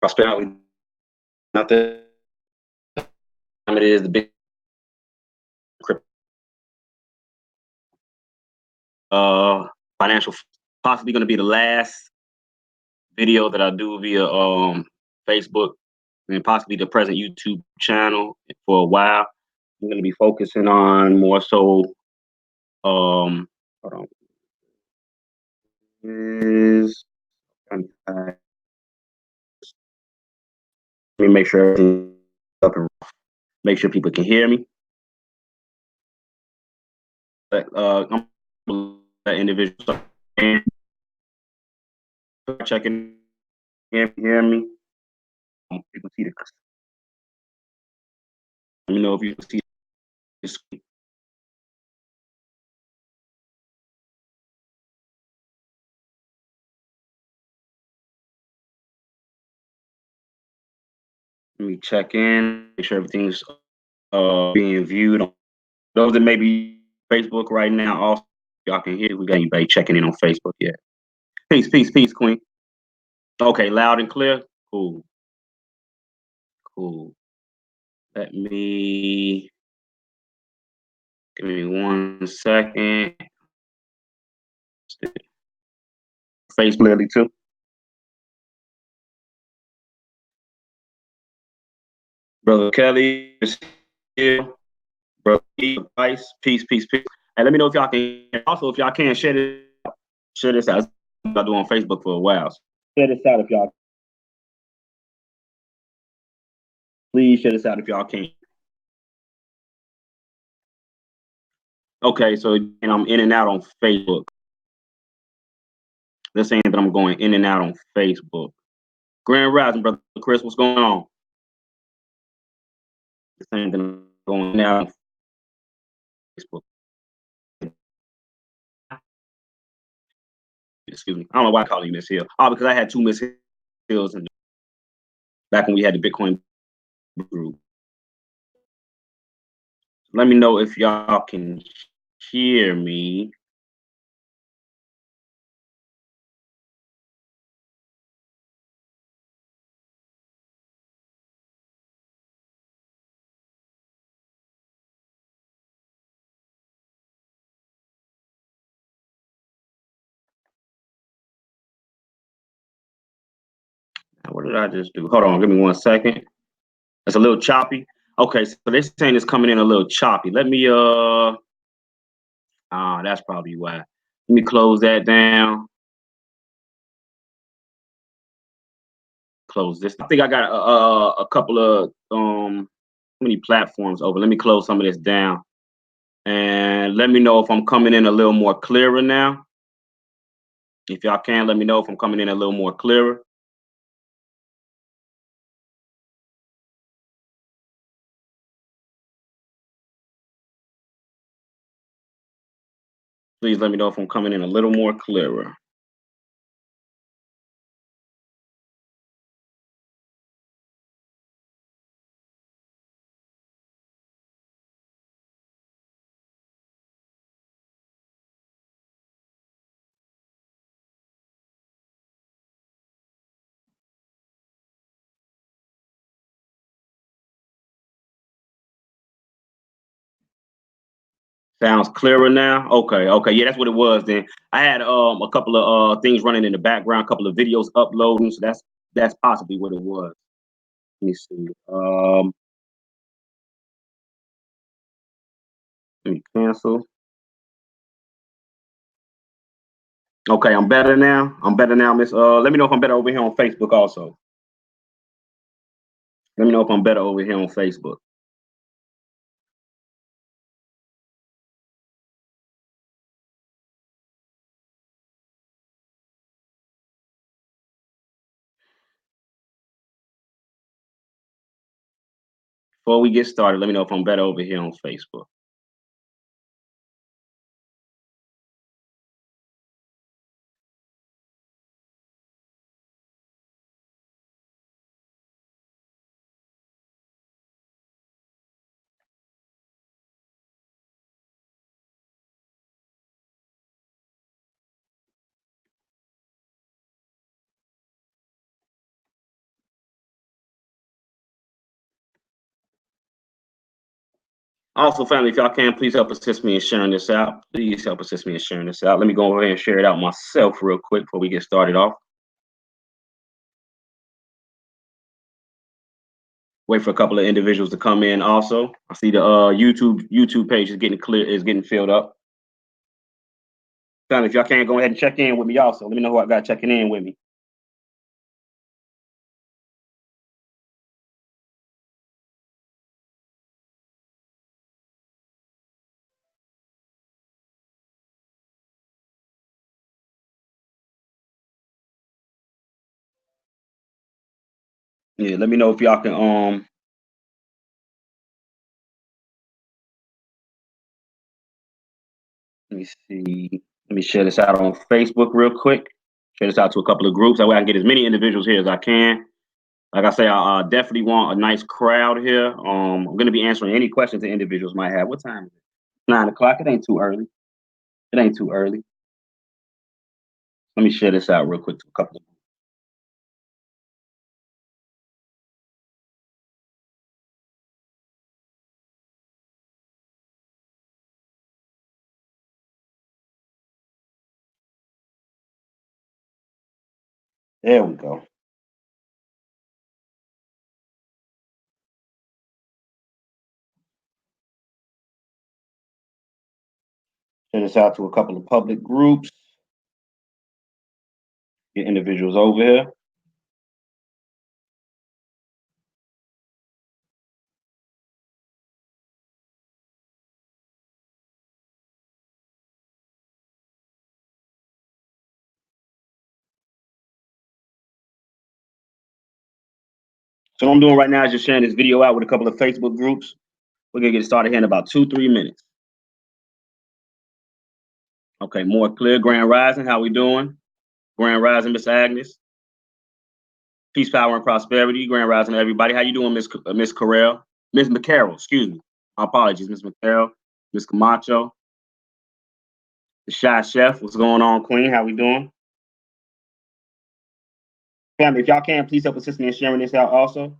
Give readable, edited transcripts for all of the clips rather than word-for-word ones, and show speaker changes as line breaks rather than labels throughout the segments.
prosperity. Nothing. It is the big financial, possibly going to be the last video that I do via Facebook and possibly the present YouTube channel for a while. I'm going to be focusing on more so. Hold on. Is let me make sure everything's up and make sure people can hear me. But I'm that individual checking hear me. You can see the. Let me know if you can see this. Let me check in, make sure everything's being viewed. Those that may be Facebook right now, also y'all can hear. We got anybody checking in on Facebook yet? Peace, peace, peace, Queen. Okay, loud and clear. Cool, cool. Let me give me 1 second. Facebook clearly too. Brother Kelly is here. Brother Vice, peace, peace, peace. And let me know if y'all can. Also, if y'all can share this out. I'll do on Facebook for a while. Share this out if y'all. Please share this out if y'all can. Okay, so I'm in and out on Facebook. They're saying that I'm going in and out on Facebook. Grand Rising, brother Chris, what's going on? They're saying that I'm going in and out on Facebook. Excuse me. I don't know why I call you Miss Hill. Oh, because I had 2 Miss Hills back when we had the Bitcoin group. Let me know if y'all can hear me. What did I just do? Hold on, give me 1 second. It's a little choppy. Okay, so they're saying it's coming in a little choppy. Let me that's probably why. Let me close that down. Close this. I think I got a couple of many platforms open. Let me close some of this down. And let me know if I'm coming in a little more clearer now. If y'all can, let me know if I'm coming in a little more clearer. Please let me know if I'm coming in a little more clearer. Sounds clearer now. Okay, okay, yeah, that's what it was. Then I had a couple of things running in the background, a couple of videos uploading, so that's possibly what it was. Let me see. Let me cancel. Okay, I'm better now. I'm better now, Miss. Let me know if I'm better over here on Facebook also. Let me know if I'm better over here on Facebook. Before we get started, let me know if I'm better over here on Facebook. Also, family, if y'all can, please help assist me in sharing this out. Please help assist me in sharing this out. Let me go ahead and share it out myself real quick before we get started off. Wait for a couple of individuals to come in. Also, I see the YouTube page is getting clear, is getting filled up. Family, if y'all can, go ahead and check in with me. Also, let me know who I got checking in with me. Yeah, let me know if y'all can let me see. Let me share this out on Facebook real quick. Share this out to a couple of groups. That way I can get as many individuals here as I can. Like I say, I definitely want a nice crowd here. I'm going to be answering any questions that individuals might have. What time is it? 9 o'clock. It ain't too early. It ain't too early. Let me share this out real quick to a couple of. There we go. Share this out to a couple of public groups. Get individuals over here. So what I'm doing right now is just sharing this video out with a couple of Facebook groups. We're gonna get started here in about 2-3 minutes. Okay, more clear. Grand Rising, how we doing? Grand Rising, Miss Agnes. Peace, power, and prosperity. Grand Rising, everybody. How you doing, Miss Carell? Miss McCarroll, excuse me. My apologies, Miss McCarroll. Miss Camacho. The Shy Chef. What's going on, Queen? How we doing? Family, if y'all can, please help assist me in sharing this out also.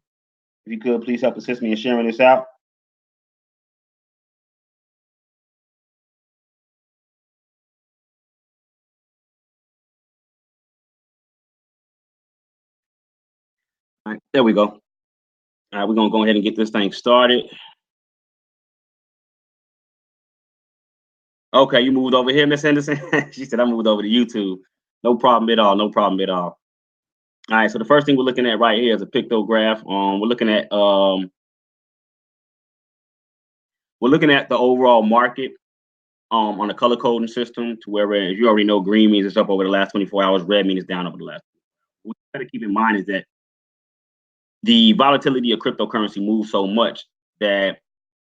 If you could, please help assist me in sharing this out. All right, there we go. All right, we're gonna go ahead and get this thing started. Okay, you moved over here, Miss Henderson. She said I moved over to YouTube. No problem at all. No problem at all. All right, so the first thing we're looking at right here is a pictograph. We're looking at the overall market on the color coding system to where, as you already know, green means it's up over the last 24 hours, red means it's down over the last. What you got to keep in mind is that the volatility of cryptocurrency moves so much that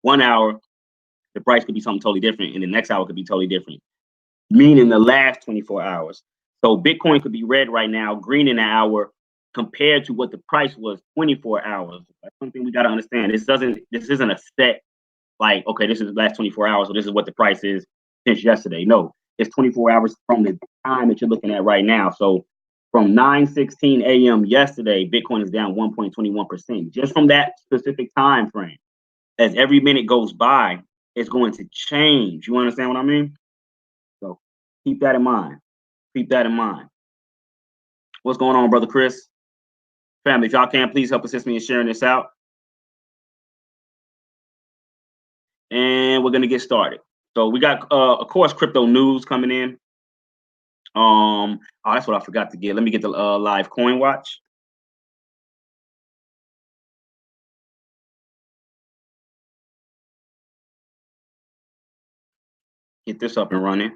1 hour the price could be something totally different, and the next hour could be totally different. Meaning the last 24 hours. So Bitcoin could be red right now, green in an hour, compared to what the price was 24 hours. That's something we got to understand. This isn't a set, like, okay, this is the last 24 hours, so this is what the price is since yesterday. No, it's 24 hours from the time that you're looking at right now. So from 9:16 a.m. yesterday, Bitcoin is down 1.21%, just from that specific time frame. As every minute goes by, it's going to change. You understand what I mean? So keep that in mind. Keep that in mind. What's going on, brother Chris? Family, if y'all can, please help assist me in sharing this out. And we're gonna get started. So we got, of course, crypto news coming in. Oh, that's what I forgot to get. Let me get the live coin watch. Get this up and running.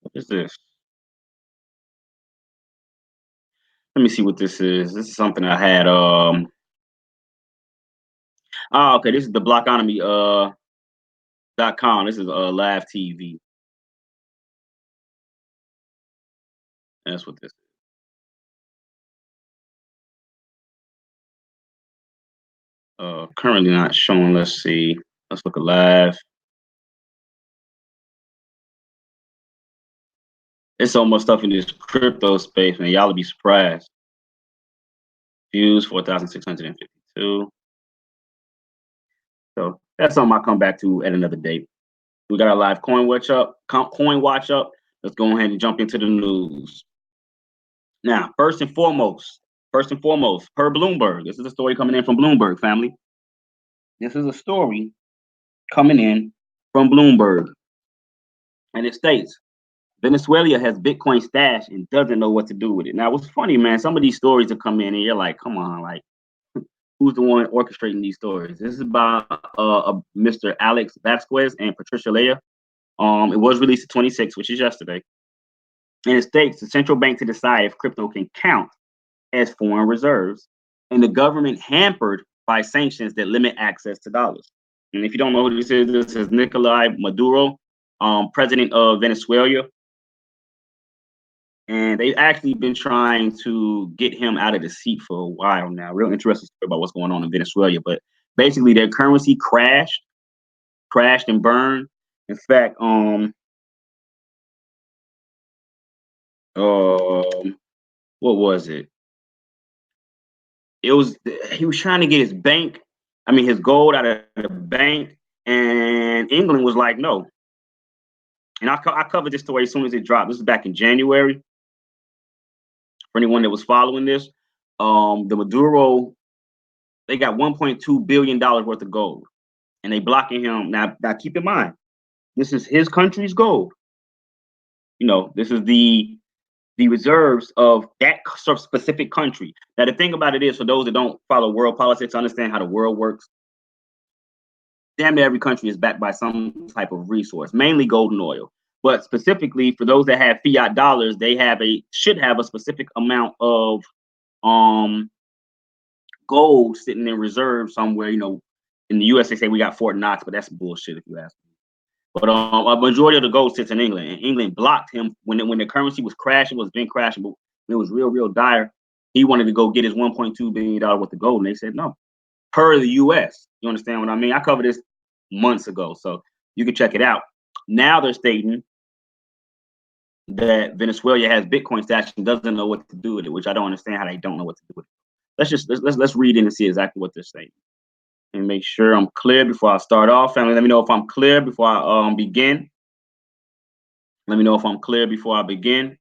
What is this? Let me see what this is. This is something I had. Okay. This is the Blockonomy .com. This is live TV. That's what this is. Currently not showing. Let's see. Let's look at live. It's so much stuff in this crypto space, man. Y'all will be surprised. Views 4,652. So that's something I'll come back to at another date. We got our live coin watch up. Coin watch up. Let's go ahead and jump into the news. Now, first and foremost, per Bloomberg, this is a story coming in from Bloomberg, family. This is a story coming in from Bloomberg, and it states Venezuela has Bitcoin stash and doesn't know what to do with it. Now, what's funny, man, some of these stories will come in and you're like, come on, like, who's the one orchestrating these stories? This is about Mr. Alex Vasquez and Patricia Leah. It was released at 26, which is yesterday. And it states the central bank to decide if crypto can count as foreign reserves, and the government hampered by sanctions that limit access to dollars. And if you don't know who this is Nicolai Maduro, president of Venezuela. And they've actually been trying to get him out of the seat for a while now. Real interesting story about what's going on in Venezuela. But basically, their currency crashed and burned. In fact, what was it? It was he was trying to get his gold out of the bank, and England was like, no. And I covered this story as soon as it dropped. This is back in January. For anyone that was following this, the Maduro, they got $1.2 billion worth of gold, and they blocking him. Now keep in mind, this is his country's gold. This is the reserves of that specific country. Now, the thing about it is, for those that don't follow world politics, understand how the world works, damn near every country is backed by some type of resource, mainly gold and oil. But specifically for those that have fiat dollars, they should have a specific amount of gold sitting in reserve somewhere. In the US they say we got Fort Knox, but that's bullshit if you ask me. But a majority of the gold sits in England, and England blocked him when the currency was crashing, was been crashing, but it was real dire. He wanted to go get his $1.2 billion worth of gold, and they said no. Per the US. You understand what I mean? I covered this months ago, so you can check it out. Now they're stating that Venezuela has Bitcoin stash and doesn't know what to do with it, which I don't understand how they don't know what to do with it. Let's read in and see exactly what they're saying. And make sure I'm clear before I start off. Family, let me know if I'm clear before I begin. Let me know if I'm clear before I begin.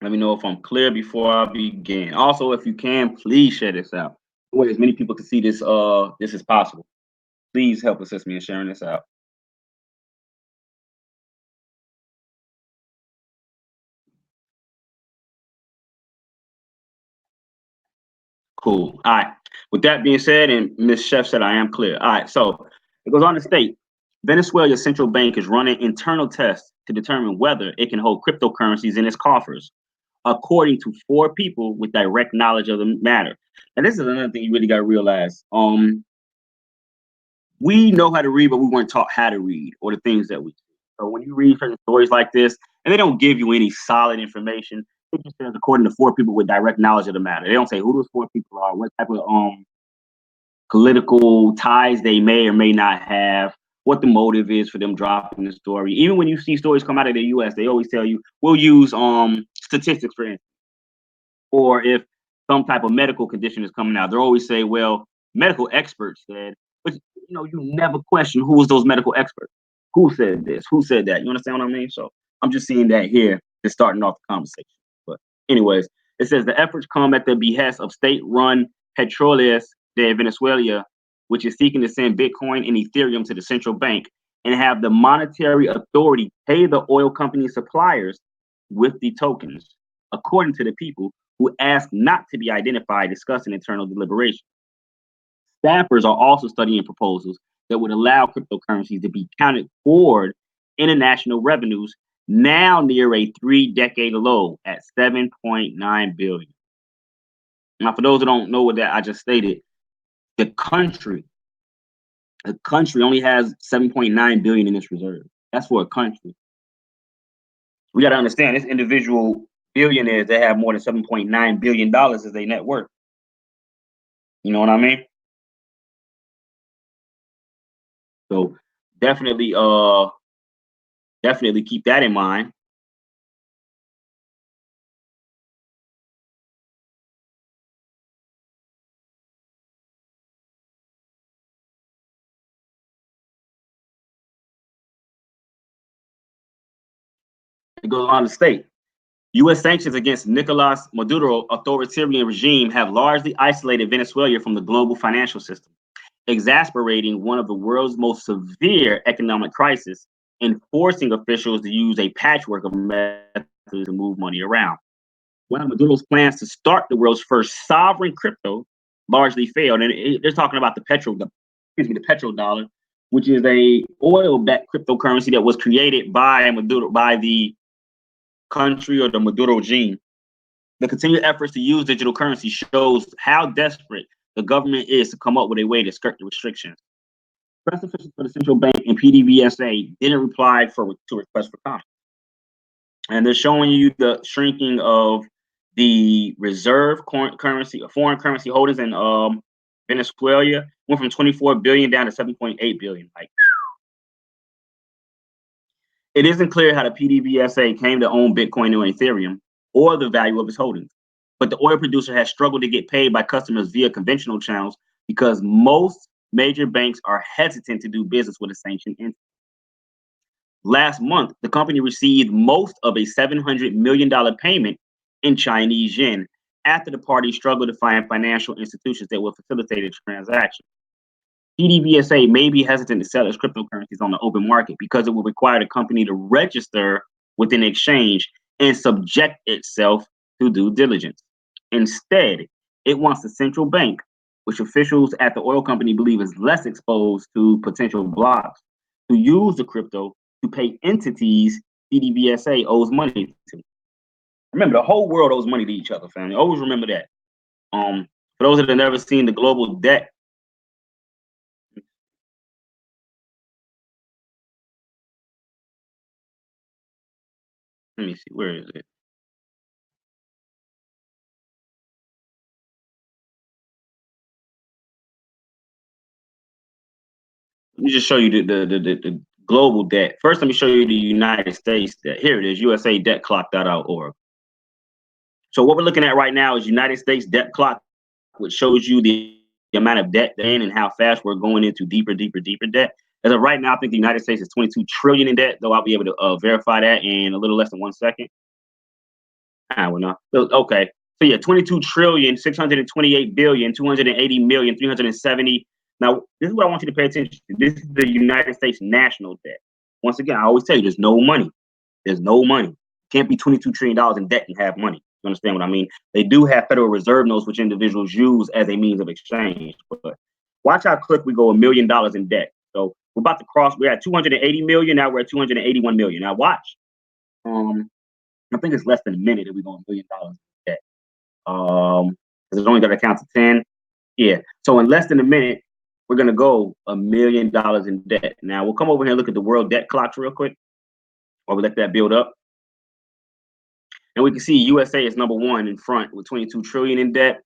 Let me know if I'm clear before I begin. Also, if you can, please share this out. That way as many people can see this as possible. Please help assist me in sharing this out. Cool. All right. With that being said, and Ms. Chef said I am clear. All right. So it goes on to state Venezuela's central bank is running internal tests to determine whether it can hold cryptocurrencies in its coffers, according to 4 people with direct knowledge of the matter. And this is another thing you really got to realize. We know how to read, but we weren't taught how to read or the things that we see. So when you read certain stories like this, and they don't give you any solid information, it just says according to 4 people with direct knowledge of the matter. They don't say who those 4 people are, what type of political ties they may or may not have, what the motive is for them dropping the story. Even when you see stories come out of the US, they always tell you, we'll use statistics for instance. Or if some type of medical condition is coming out, they always say, well, medical experts said, but you never question who was those medical experts. Who said this? Who said that? You understand what I mean? So I'm just seeing that here is starting off the conversation. But anyways, it says the efforts come at the behest of state-run Petróleos de Venezuela, which is seeking to send Bitcoin and Ethereum to the central bank and have the monetary authority pay the oil company suppliers with the tokens, according to the people who asked not to be identified discussing internal deliberation. Staffers are also studying proposals that would allow cryptocurrencies to be counted toward international revenues, now near a 3-decade low at 7.9 billion. Now, for those who don't know what that I just stated, the country only has 7.9 billion in its reserve. That's for a country. We got to understand this individual billionaires that have more than $7.9 billion as their net worth. You know what I mean? So definitely keep that in mind. It goes on to state, U.S. sanctions against Nicolas Maduro authoritarian regime have largely isolated Venezuela from the global financial system, exacerbating one of the world's most severe economic crises and forcing officials to use a patchwork of methods to move money around. One of Maduro's plans to start the world's first sovereign crypto largely failed, and they're talking about the petrodollar, which is a oil-backed cryptocurrency that was created by Maduro, by the country or the Maduro regime. The continued efforts to use digital currency shows how desperate the government is to come up with a way to skirt the restrictions. Press officials for the central bank and PDVSA didn't reply to requests for comment. And they're showing you the shrinking of the reserve currency, foreign currency holdings in Venezuela went from 24 billion down to 7.8 billion. Like, it isn't clear how the PDVSA came to own Bitcoin or Ethereum or the value of its holdings. But the oil producer has struggled to get paid by customers via conventional channels because most major banks are hesitant to do business with a sanctioned entity. Last month, the company received most of a $700 million payment in Chinese yuan after the party struggled to find financial institutions that will facilitate a transaction. PDVSA may be hesitant to sell its cryptocurrencies on the open market because it will require the company to register with an exchange and subject itself to due diligence. Instead, it wants the central bank, which officials at the oil company believe is less exposed to potential blocks, to use the crypto to pay entities PDVSA owes money to. Remember, the whole world owes money to each other, family. Always remember that. For those that have never seen the global debt, let me see, where is it? Let me just show you the global debt. First, let me show you the United States debt. Here it is, USA debt clock.org. So what we're looking at right now is United States debt clock, which shows you the amount of debt in and how fast we're going into deeper debt. As of right now, I think the United States is 22 trillion in debt, though I'll be able to verify that in a little less than 1 second. Well, no. Okay. So yeah, 22 trillion, 628 billion, 280 million, 370. Now, this is what I want you to pay attention to. This is the United States national debt. Once again, I always tell you, there's no money. There's no money. Can't be $22 trillion in debt and have money. You understand what I mean? They do have Federal Reserve notes, which individuals use as a means of exchange. But watch how quick we go $1 million in debt. So we're about to cross. We're at 280 million. Now we're at 281 million. Now watch. I think it's less than a minute that we go $1 million in debt. Because it's only got to count to 10. Yeah. So in less than a minute, we're gonna go $1 million in debt. Now we'll come over here and look at the world debt clocks real quick, while we let that build up. And we can see USA is number one in front with 22 trillion in debt.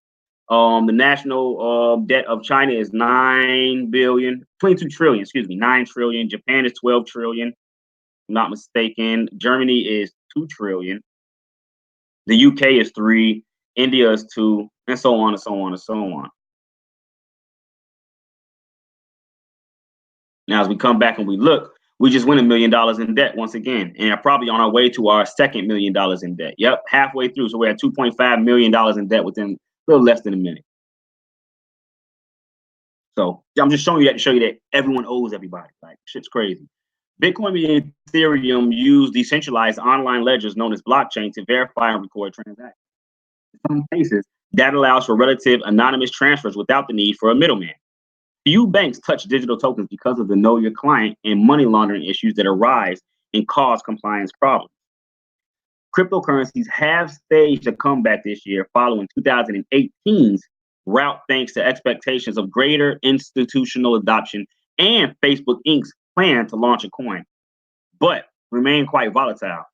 The national debt of China is 22 trillion, excuse me, 9 trillion. Japan is 12 trillion, if I'm not mistaken. Germany is 2 trillion. The UK is 3, India is 2, and so on and so on and so on. Now, as we come back and we look, we just went $1 million in debt once again, and are probably on our way to our second $1 million in debt. Yep, halfway through. So we're at $2.5 million in debt within a little less than a minute. So I'm just showing you that to show you that everyone owes everybody. Like, shit's crazy. Bitcoin and Ethereum use decentralized online ledgers known as blockchain to verify and record transactions. In some cases, that allows for relative anonymous transfers without the need for a middleman. Few banks touch digital tokens because of the know your client and money laundering issues that arise and cause compliance problems. Cryptocurrencies have staged a comeback this year following 2018's rout thanks to expectations of greater institutional adoption and Facebook Inc.'s plan to launch a coin, but remain quite volatile.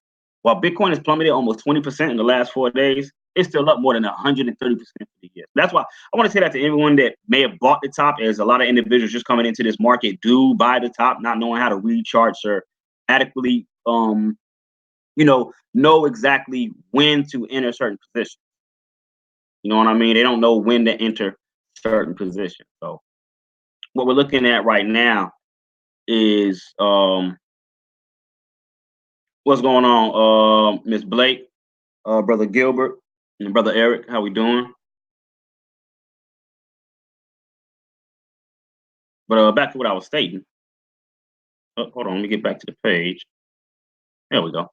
While Bitcoin has plummeted almost 20% in the last 4 days, it's still up more than 130% for the year. That's why I want to say that to everyone that may have bought the top, as a lot of individuals just coming into this market do buy the top, not knowing how to read charts or adequately, know exactly when to enter certain positions. You know what I mean? They don't know when to enter certain positions. So what we're looking at right now is What's going on, Miss Blake, brother Gilbert, and brother Eric? How we doing? But back to what I was stating. Hold on, let me get back to the page. There we go.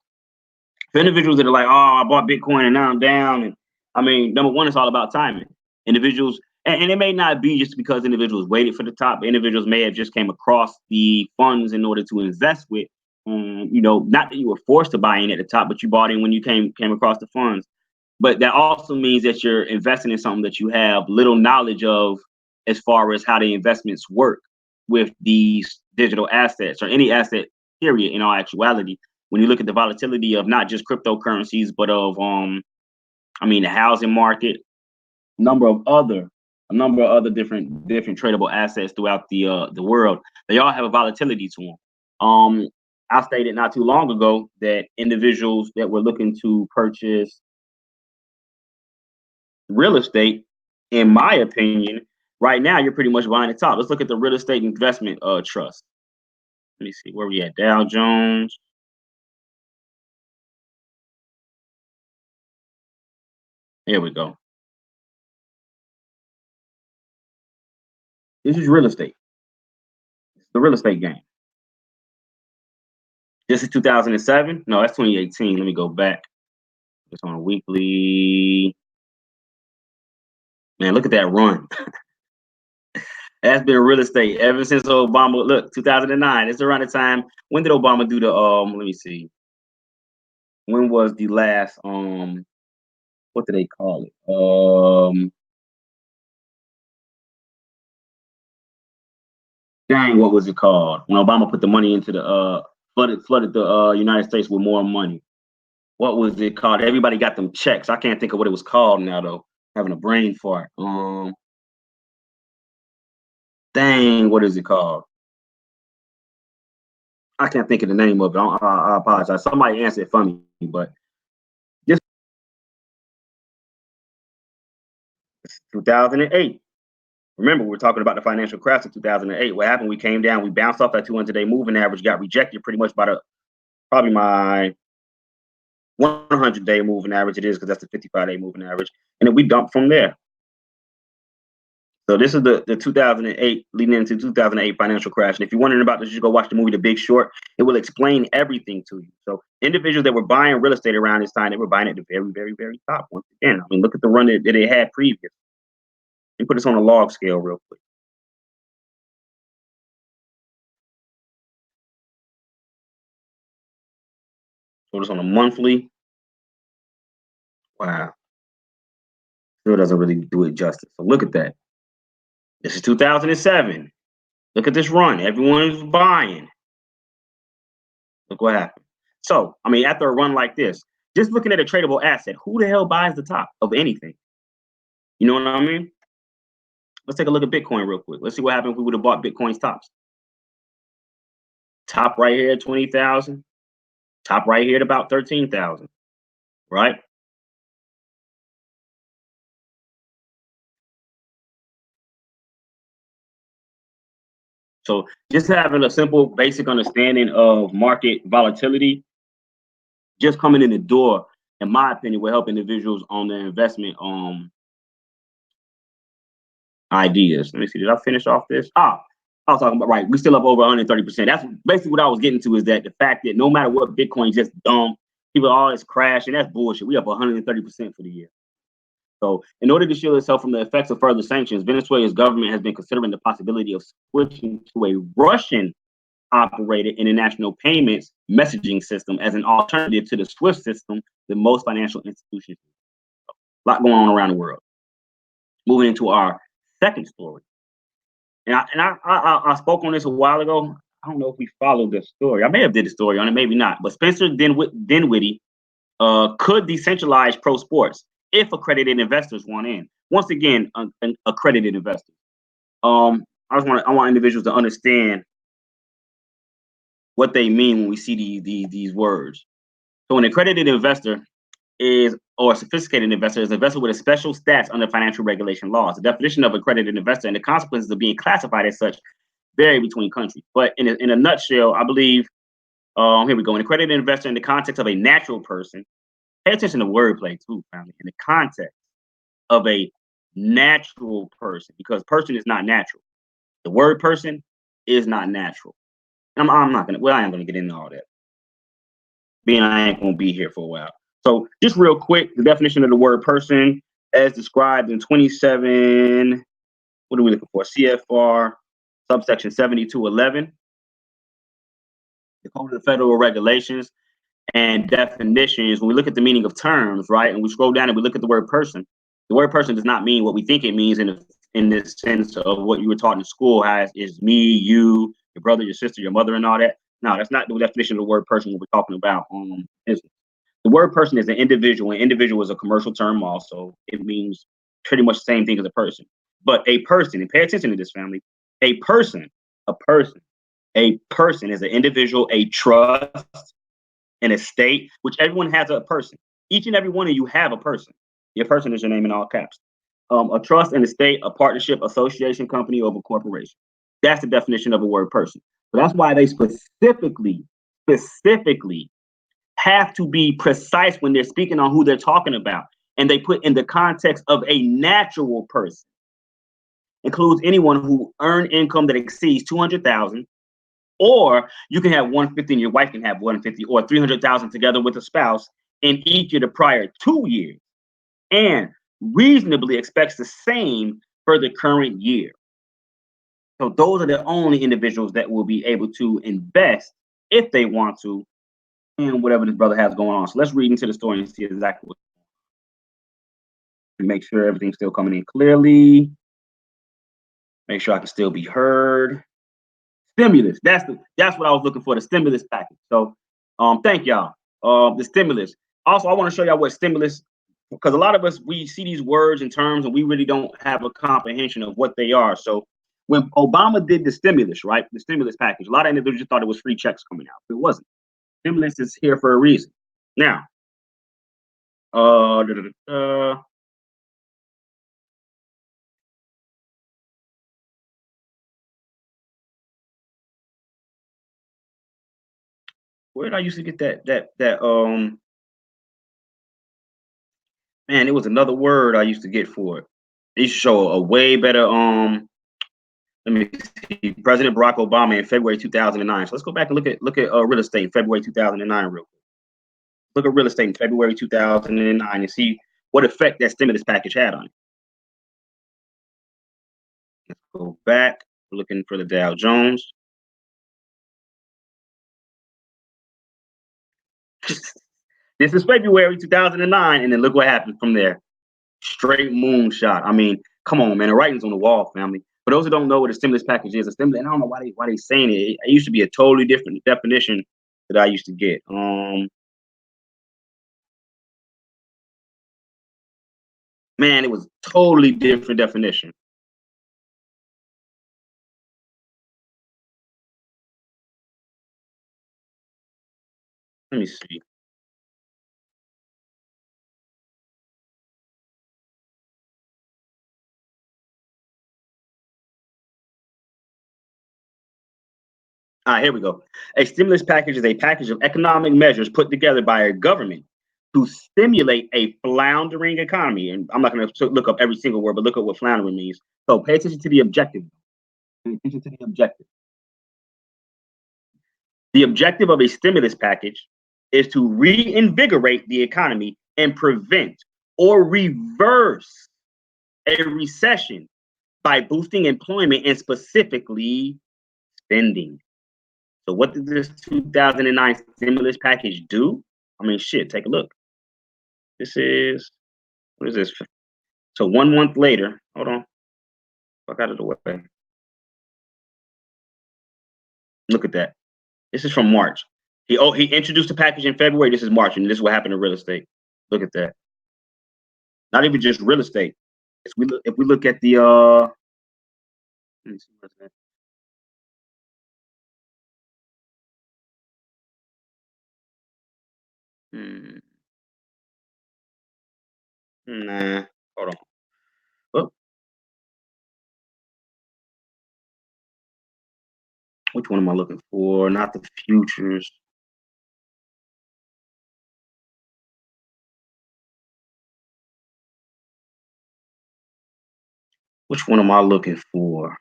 For individuals that are like, oh, I bought Bitcoin and now I'm down. And I mean, number one, it's all about timing. Individuals, and it may not be just because individuals waited for the top. Individuals may have just came across the funds in order to invest with. Not that you were forced to buy in at the top, but you bought in when you came across the funds. But that also means that you're investing in something that you have little knowledge of as far as how the investments work with these digital assets or any asset period in all actuality. When you look at the volatility of not just cryptocurrencies, but of the housing market, number of other a number of other different tradable assets throughout the world, they all have a volatility to them. I stated not too long ago that individuals that were looking to purchase real estate, in my opinion, right now you're pretty much buying the top. Let's look at the real estate investment trust. Let me see where we at. Dow Jones. Here we go. This is real estate. It's the real estate game. This is 2007. No, that's 2018. Let me go back. It's on a weekly. Man, look at that run. That's been real estate ever since Obama. Look, 2009. It's around the time. When did Obama do the let me see. When was the last what do they call it? Dang, what was it called? When Obama put the money into the flooded the United States with more money. What was it called? Everybody got them checks. I can't think of what it was called now though. Having a brain fart. Dang, what is it called? I can't think of the name of it. I apologize. Somebody answer it for me, but this 2008. Remember, we're talking about the financial crash of 2008. What happened? We came down, we bounced off that 200-day moving average, got rejected pretty much by probably my 100-day moving average. It is because that's the 55-day moving average, and then we dumped from there. So this is the 2008 leading into 2008 financial crash. And if you're wondering about this, you go watch the movie The Big Short. It will explain everything to you. So individuals that were buying real estate around this time, they were buying at the very, very, very top. Once again, I mean, look at the run that they had previous. Let me put this on a log scale real quick. Put this on a monthly. Wow. Still doesn't really do it justice. So look at that. This is 2007. Look at this run. Everyone's buying. Look what happened. So, I mean, after a run like this, just looking at a tradable asset, who the hell buys the top of anything? You know what I mean? Let's take a look at Bitcoin real quick. Let's see what happened if we would have bought Bitcoin's tops. Top right here at 20,000. Top right here at about 13,000. Right? So just having a simple basic understanding of market volatility, just coming in the door, in my opinion, will help individuals on their investment ideas. Let me see. Did I finish off this? I was talking about right. We still up over 130%. That's basically what I was getting to. Is that the fact that no matter what, Bitcoin just dumb. People always crash, and that's bullshit. We up 130% for the year. So, in order to shield itself from the effects of further sanctions, Venezuela's government has been considering the possibility of switching to a Russian operated international payments messaging system as an alternative to the SWIFT system that most financial institutions. A lot going on around the world. Moving into our second story. I spoke on this a while ago. I don't know if we followed this story. I may have did a story on it, maybe not. But Spencer Dinwiddie could decentralize pro sports if accredited investors want in. Once again, an accredited investor. I want individuals to understand what they mean when we see these words. So an accredited investor is, or a sophisticated investor is an investor with a special stats under financial regulation laws. The definition of accredited investor and the consequences of being classified as such vary between countries. But in a nutshell, I believe Here we go. An accredited investor in the context of a natural person. Pay attention to wordplay too, family. In the context of a natural person, because person is not natural. The word person is not natural. I'm not gonna. Well, I am gonna get into all that. Being I ain't gonna be here for a while. So just real quick, the definition of the word person, as described in 27. What are we looking for? CFR subsection 7211, the Code of the Federal Regulations and definitions. When we look at the meaning of terms, right, and we scroll down and we look at the word person does not mean what we think it means in this sense of what you were taught in school has is me, you, your brother, your sister, your mother, and all that. No, that's not the definition of the word person. What we're talking about is the word person is an individual. An individual is a commercial term also. It means pretty much the same thing as a person. But a person, and pay attention to this, family, a person, a person, a person is an individual, a trust, an estate, which everyone has a person. Each and every one of you have a person. Your person is your name in all caps. A trust, an estate, a partnership, association, company, or a corporation. That's the definition of a word person. So that's why they specifically have to be precise when they're speaking on who they're talking about. And they put in the context of a natural person. Includes anyone who earned income that exceeds 200,000, or you can have 150 and your wife can have 150, or 300,000 together with a spouse in each of the prior 2 years, and reasonably expects the same for the current year. So those are the only individuals that will be able to invest if they want to in whatever this brother has going on. So let's read into the story and see exactly what. Make sure everything's still coming in clearly. Make sure I can still be heard. Stimulus. That's what I was looking for. The stimulus package. So, thank y'all. The stimulus. Also, I want to show y'all what stimulus, because a lot of us we see these words and terms and we really don't have a comprehension of what they are. So, when Obama did the stimulus, right, the stimulus package, a lot of individuals thought it was free checks coming out. It wasn't. Stimulus is here for a reason. Now, where did I used to get that man, it was another word I used to get for it. It used to show a way better let me see, President Barack Obama in February 2009. So let's go back and look at real estate in February 2009 real quick. Look at real estate in February 2009 and see what effect that stimulus package had on it. Let's go back, looking for the Dow Jones. This is February 2009, and then look what happened from there. Straight moonshot. I mean, come on, man. The writing's on the wall, family. For those who don't know what a stimulus package is, a stimulus, and I don't know why they saying it. It used to be a totally different definition that I used to get. Man, it was totally different definition. Let me see. Here we go. A stimulus package is a package of economic measures put together by a government to stimulate a floundering economy. And I'm not going to look up every single word, but look at what floundering means. So pay attention to the objective. Pay attention to the objective. The objective of a stimulus package is to reinvigorate the economy and prevent or reverse a recession by boosting employment and specifically spending. So what did this 2009 stimulus package do? I mean, shit, take a look. This is, what is this? So 1 month later, hold on, fuck out of the way. Look at that. This is from March. He introduced the package in February. This is March, and this is what happened to real estate. Look at that. Not even just real estate. If we look at the let me see what's that. Hmm, nah, hold on. Oh, which one am I looking for? Not the futures. Which one am I looking for?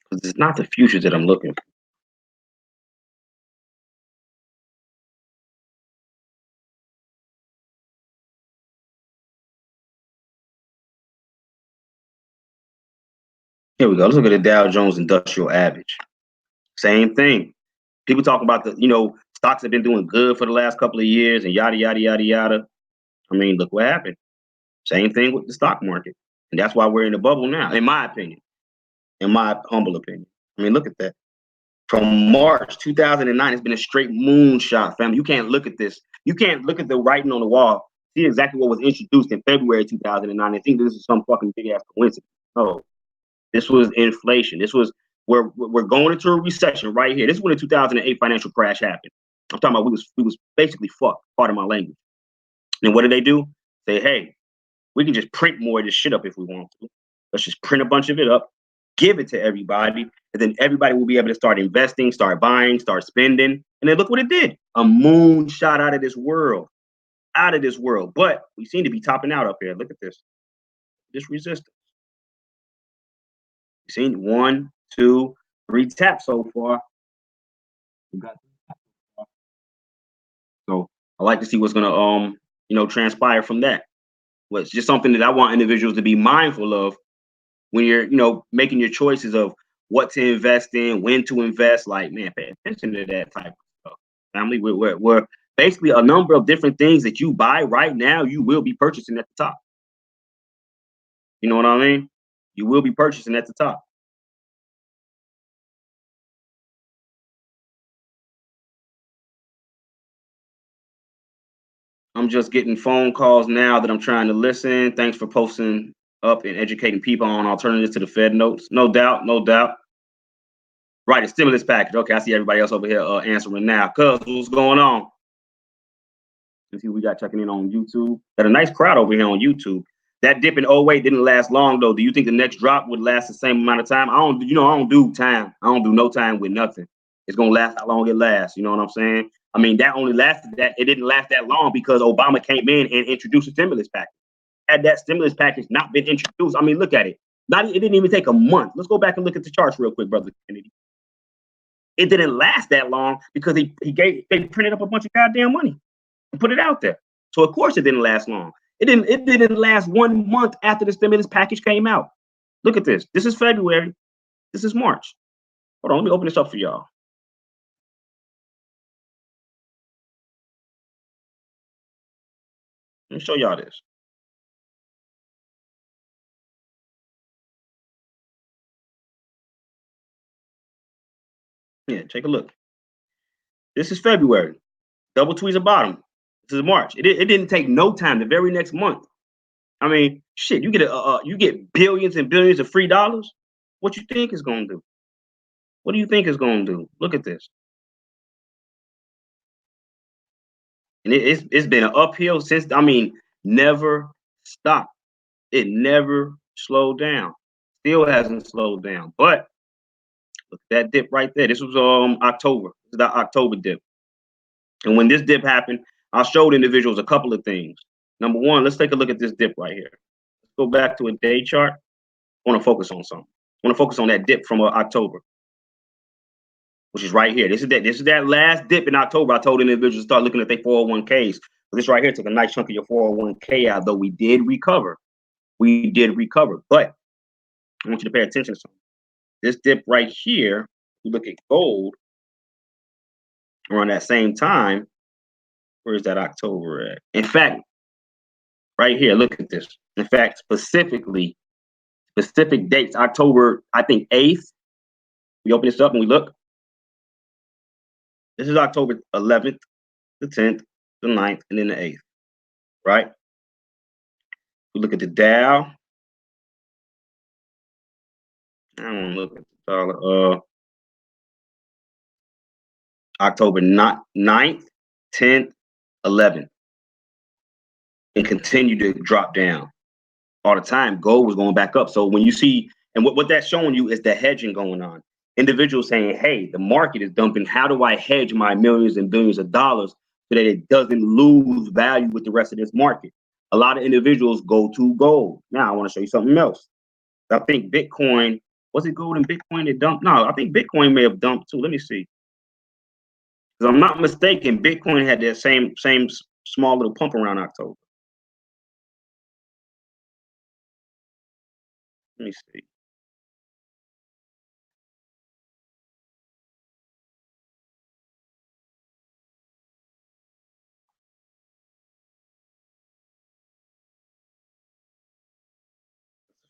Because it's not the futures that I'm looking for. Here we go. Let's look at the Dow Jones Industrial Average. Same thing. People talk about stocks have been doing good for the last couple of years and yada, yada, yada, yada. I mean, look what happened. Same thing with the stock market. And that's why we're in a bubble now, in my opinion, in my humble opinion. I mean, look at that. From March 2009, it's been a straight moonshot, fam. You can't look at this. You can't look at the writing on the wall, see exactly what was introduced in February 2009 and think this is some fucking big ass coincidence. No, this was inflation. This was we're going into a recession right here. This is when the 2008 financial crash happened. I'm talking about we was basically fucked. Part of my language. And what did they do? Say, hey, we can just print more of this shit up if we want to. Let's just print a bunch of it up, give it to everybody, and then everybody will be able to start investing, start buying, start spending. And then look what it did. A moonshot out of this world. Out of this world. But we seem to be topping out up here. Look at this. This resistance. You've seen 1, 2, 3 taps so far. So I like to see what's gonna transpire from that. Well, it's just something that I want individuals to be mindful of when you're, making your choices of what to invest in, when to invest. Like, man, pay attention to that type of stuff. Family, we're basically a number of different things that you buy right now, you will be purchasing at the top. You know what I mean? You will be purchasing at the top. I'm just getting phone calls now that I'm trying to listen. Thanks for posting up and educating people on alternatives to the Fed notes. No doubt, no doubt. Right, the stimulus package. Okay, I see everybody else over here answering now. Cuz, what's going on? Let's see who we got checking in on YouTube. Got a nice crowd over here on YouTube. That dip in 08 didn't last long though. Do you think the next drop would last the same amount of time? I don't do time. I don't do no time with nothing. It's gonna last how long it lasts. You know what I'm saying? I mean, that only lasted that it didn't last that long because Obama came in and introduced a stimulus package. Had that stimulus package not been introduced, I mean, look at it. It didn't even take a month. Let's go back and look at the charts real quick, brother Kennedy. It didn't last that long because they printed up a bunch of goddamn money and put it out there. So of course it didn't last long. It didn't last 1 month after the stimulus package came out. Look at this. This is February. This is March. Hold on, let me open this up for y'all. Let me show y'all this. Yeah, take a look. This is February. Double tweeze at bottom. This is March. It didn't take no time. The very next month. I mean, shit. You get billions and billions of free dollars. What you think is gonna do? What do you think is gonna do? Look at this. And it's been an uphill since. I mean, never stopped. It never slowed down. Still hasn't slowed down. But look at that dip right there. This was October. This is the October dip. And when this dip happened, I showed individuals a couple of things. Number one, let's take a look at this dip right here. Let's go back to a day chart. I want to focus on something. I want to focus on that dip from October, which is right here. This is that last dip in October. I told individuals to start looking at their 401ks. This right here took a nice chunk of your 401k out, though we did recover. We did recover. But I want you to pay attention to something. This dip right here, you look at gold around that same time. Where's that October at? In fact, right here, look at this. In fact, specific dates, October, I think 8th. We open this up and we look. This is October 11th, the 10th, the 9th, and then the 8th, right? We look at the Dow. I don't look at the dollar. October 9th, 10th, 11th, and continue to drop down all the time. Gold was going back up. So when you see, and what that's showing you is the hedging going on. Individuals saying, hey, the market is dumping. How do I hedge my millions and billions of dollars so that it doesn't lose value with the rest of this market? a lot of individuals go to gold. Now I want to show you something else. I think Bitcoin, was it gold and Bitcoin that dumped? No, I think Bitcoin may have dumped too. Let me see. If I'm not mistaken, Bitcoin had that same small little pump around October. Let me see.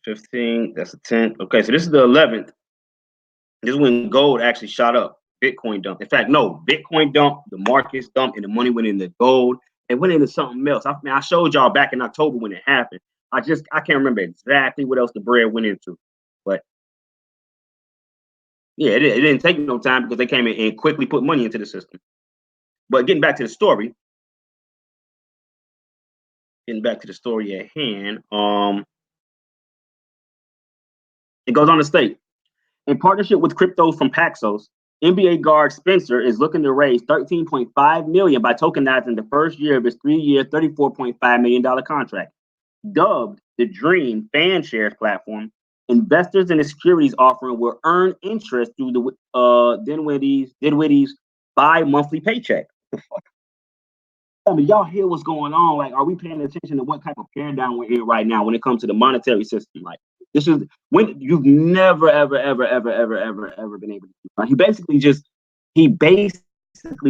That's the 10th. Okay, so this is the 11th. This is when gold actually shot up. Bitcoin dumped. In fact, no, Bitcoin dumped, the markets dumped, and the money went into gold. It went into something else. I showed y'all back in October when it happened. I can't remember exactly what else the bread went into. But yeah, it didn't take no time because they came in and quickly put money into the system. But getting back to the story at hand, it goes on to state, in partnership with cryptos from Paxos, NBA guard Spencer is looking to raise $13.5 million by tokenizing the first year of his 3-year, $34.5 million contract. Dubbed the Dream Fan Shares platform, investors in the securities offering will earn interest through the Dinwiddie's bi-monthly paycheck. I mean, y'all hear what's going on? Like, are we paying attention to what type of paradigm we're in right now when it comes to the monetary system? Like, this is when you've never, ever been able to do. Right? He basically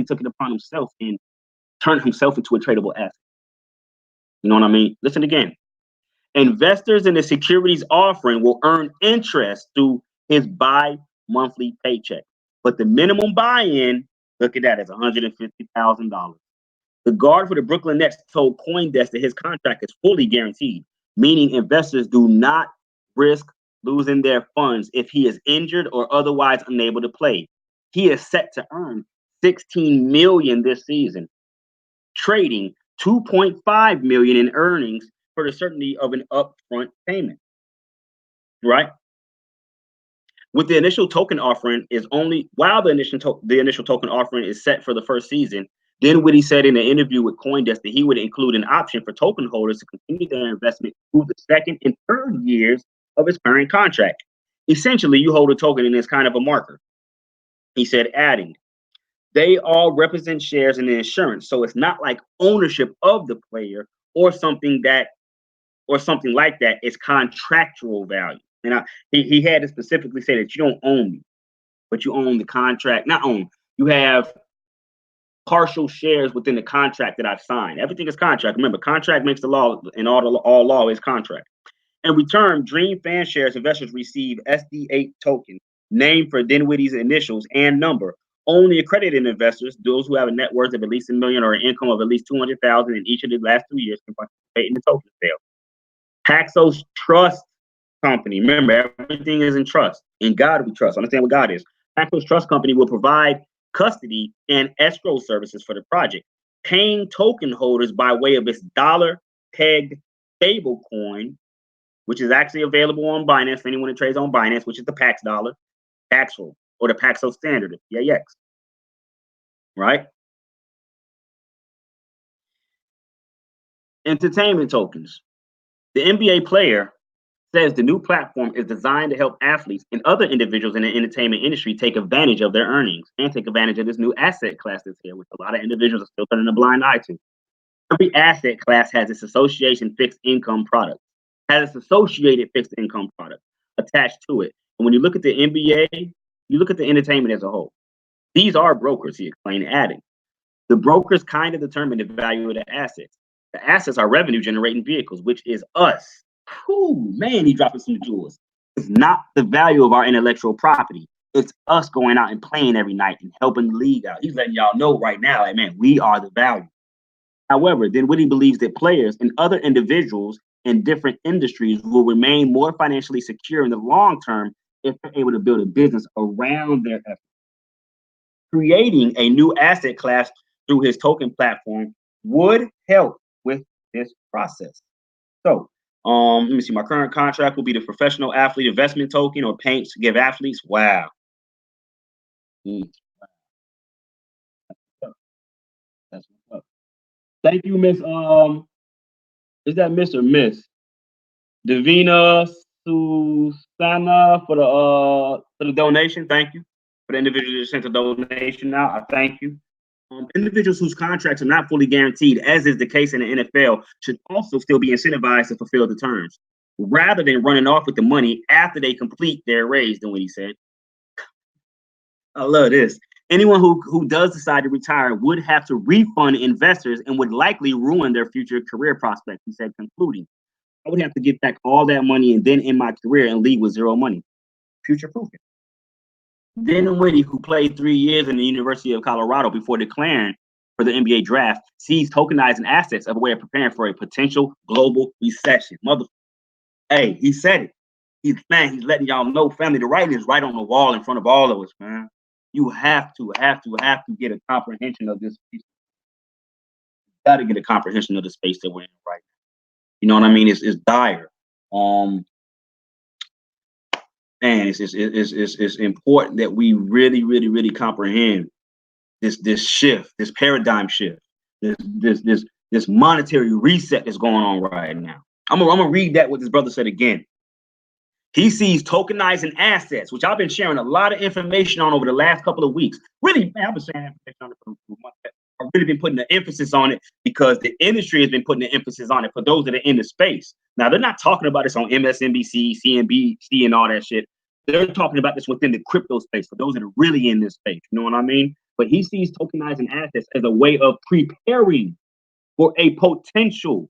took it upon himself and turned himself into a tradable asset. You know what I mean? Listen again. Investors in the securities offering will earn interest through his bi-monthly paycheck, but the minimum buy-in, look at that, is $150,000. The guard for the Brooklyn Nets told CoinDesk that his contract is fully guaranteed, meaning investors do not risk losing their funds if he is injured or otherwise unable to play. He is set to earn $16 million this season, trading $2.5 million in earnings for the certainty of an upfront payment. Right? With the initial token offering is only while the initial token offering is set for the first season. Dinwiddie said in an interview with CoinDesk that he would include an option for token holders to continue their investment through the second and third years of his current contract. Essentially, you hold a token and it's kind of a marker. He said, adding, they all represent shares in the insurance, so it's not like ownership of the player or something like that. It's contractual value. And he had to specifically say that you don't own me, but you own the contract. Not own. You have partial shares within the contract that I've signed. Everything is contract. Remember, contract makes the law, and all law is contract. In return, Dream Fan Shares investors receive SD8 tokens named for Dinwiddie's initials and number. Only accredited investors, those who have a net worth of at least $1 million or an income of at least $200,000 in each of the last 2 years, can participate in the token sale. Paxos Trust Company. Remember, everything is in trust. In God we trust. Understand what God is. Paxos Trust Company will provide custody and escrow services for the project, paying token holders by way of its dollar-pegged stablecoin, which is actually available on Binance for anyone who trades on Binance, which is the Pax dollar, Paxful, or the Paxos Standard, PAX. Right? Entertainment tokens. The NBA player says the new platform is designed to help athletes and other individuals in the entertainment industry take advantage of their earnings and take advantage of this new asset class that's here, which a lot of individuals are still turning a blind eye to. Every asset class has its associated fixed income product attached to it. And when you look at the NBA, you look at the entertainment as a whole. These are brokers, he explained, adding. The brokers kind of determine the value of the assets. The assets are revenue generating vehicles, which is us. Whew, man, he dropping some jewels. It's not the value of our intellectual property. It's us going out and playing every night and helping the league out. He's letting y'all know right now, like, man, we are the value. However, Dinwiddie believes that players and other individuals in different industries will remain more financially secure in the long term if they're able to build a business around their efforts. Creating a new asset class through his token platform would help with this process. So, let me see. My current contract will be the professional athlete investment token or paints to give athletes. Wow. That's what's up. Thank you, Miss Is that Miss or Miss? Davina Susana for the donation. Thank you. For the individual that sent a donation now, I thank you. Individuals whose contracts are not fully guaranteed, as is the case in the NFL, should also still be incentivized to fulfill the terms, rather than running off with the money after they complete their raise, than what he said. I love this. Anyone who does decide to retire would have to refund investors and would likely ruin their future career prospects, he said, concluding. I would have to give back all that money and then end my career and leave with zero money. Future proofing. Dinwiddie, who played 3 years in the University of Colorado before declaring for the NBA draft, sees tokenizing assets as a way of preparing for a potential global recession. Hey, he said it. He's letting y'all know, family, the writing is right on the wall in front of all of us, man. You have to get a comprehension of this piece. Got to get a comprehension of the space that we're in right now. You know what I mean? It's dire. Man, it's important that we really comprehend this shift, this paradigm shift, this monetary reset that's going on right now. I'm gonna read that what this brother said again. He sees tokenizing assets, which I've been sharing a lot of information on over the last couple of weeks. Really, man, I've been sharing information on it for months. I've really been putting the emphasis on it because the industry has been putting the emphasis on it for those that are in the space. Now, they're not talking about this on MSNBC, CNBC, and all that shit. They're talking about this within the crypto space for those that are really in this space. You know what I mean? But he sees tokenizing assets as a way of preparing for a potential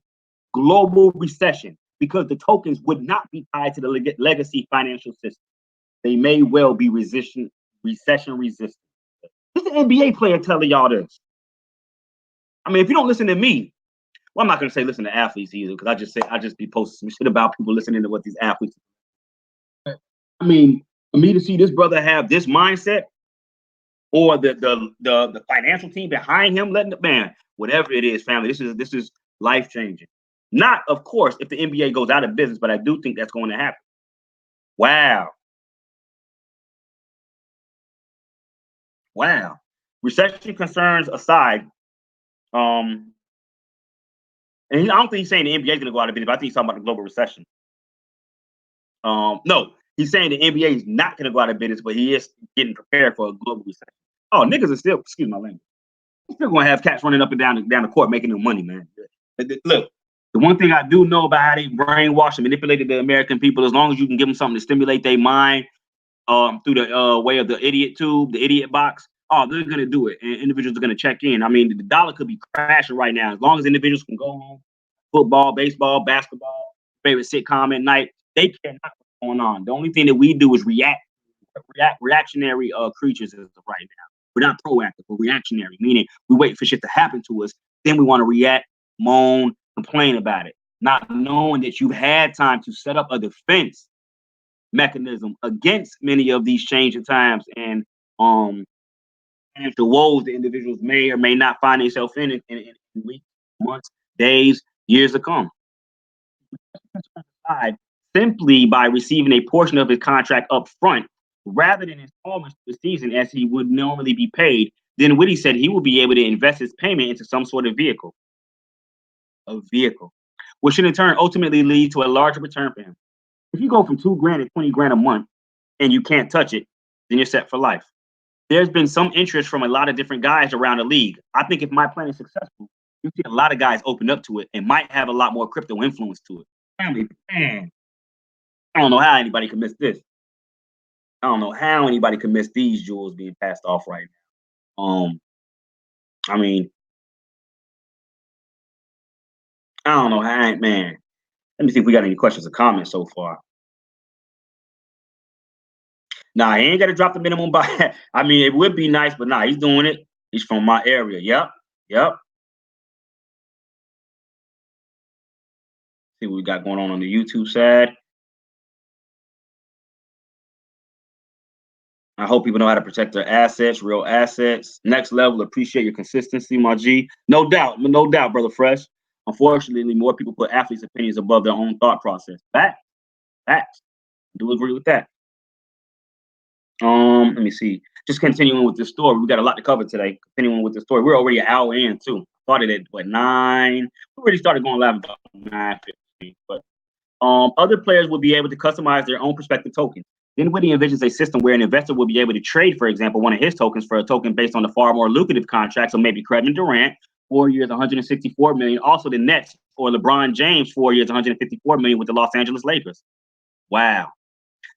global recession because the tokens would not be tied to the legacy financial system. They may well be recession resistant. This is an NBA player telling y'all this. I mean, if you don't listen to me, well, I'm not gonna say listen to athletes either, because I just be posting some shit about people listening to what these athletes. I mean, for me to see this brother have this mindset, or the financial team behind him letting the man, whatever it is, family, this is life changing. Not, of course, if the NBA goes out of business, but I do think that's going to happen. Wow. Recession concerns aside, and I don't think he's saying the NBA is going to go out of business, but I think he's talking about the global recession. No, he's saying the NBA is not going to go out of business, but he is getting prepared for a global recession. Oh, niggas are still, excuse my language, still going to have cats running up and down the court making them money, man. Look, the one thing I do know about how they brainwashed and manipulated the American people, as long as you can give them something to stimulate their mind through the way of the idiot tube, the idiot box, oh, they're going to do it. And individuals are going to check in. I mean, the dollar could be crashing right now. As long as individuals can go home, football, baseball, basketball, favorite sitcom at night, they care not what's going on. The only thing that we do is reactionary creatures as of right now. We're not proactive, we're reactionary, meaning we wait for shit to happen to us. Then we want to react, moan, complain about it, not knowing that you've had time to set up a defense mechanism against many of these changing times and the woes the individuals may or may not find themselves in weeks, months, days, years to come. Simply by receiving a portion of his contract up front rather than installments for the season as he would normally be paid, then Whitty said he will be able to invest his payment into some sort of vehicle, which in turn ultimately lead to a larger return for him. If you go from $2,000 to $20,000 a month and you can't touch it, then you're set for life. There's been some interest from a lot of different guys around the league. I think if my plan is successful, you see a lot of guys open up to it and might have a lot more crypto influence to it. Family, man, I don't know how anybody can miss this. I don't know how anybody can miss these jewels being passed off right now. I mean, I don't know how, man. Let me see if we got any questions or comments so far. Nah, he ain't got to drop the minimum buy. I mean, it would be nice, but nah, he's doing it. He's from my area. Yep. See what we got going on the YouTube side. I hope people know how to protect their assets, real assets. Next level, appreciate your consistency, my G. No doubt, brother Fresh. Unfortunately, more people put athletes' opinions above their own thought process. Facts. Do agree with that. Let me see. Just continuing with this story. We got a lot to cover today. Continuing with the story. We're already an hour in, too. Started at what 9? We already started going live about 9:15. But other players will be able to customize their own prospective tokens. Dinwiddie envisions a system where an investor will be able to trade, for example, one of his tokens for a token based on the far more lucrative contract. So maybe Kevin Durant, 4 years, 164 million. Also the Nets or LeBron James, 4 years, 154 million with the Los Angeles Lakers. Wow.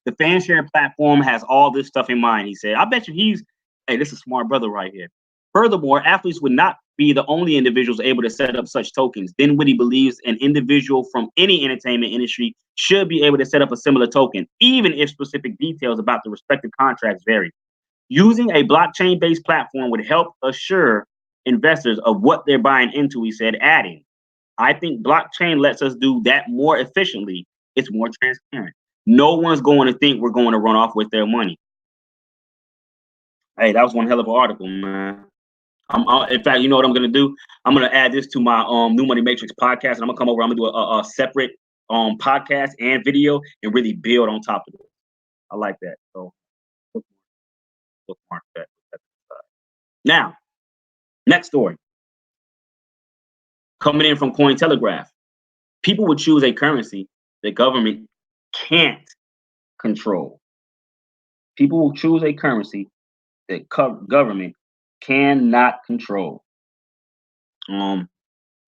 The fan sharing platform has all this stuff in mind, he said. I bet you hey, this is a smart brother right here. Furthermore, athletes would not be the only individuals able to set up such tokens. Dinwiddie believes an individual from any entertainment industry should be able to set up a similar token, even if specific details about the respective contracts vary. Using a blockchain-based platform would help assure investors of what they're buying into, he said, adding, I think blockchain lets us do that more efficiently. It's more transparent. No one's going to think we're going to run off with their money. Hey, that was one hell of an article, man. In fact, you know what I'm gonna do? I'm gonna add this to my New Money Matrix podcast, and I'm gonna come over. I'm gonna do a separate podcast and video, and really build on top of it. I like that. So bookmark that. Now, next story coming in from Cointelegraph. People would choose a currency the government can't control. People will choose a currency that government cannot control. Let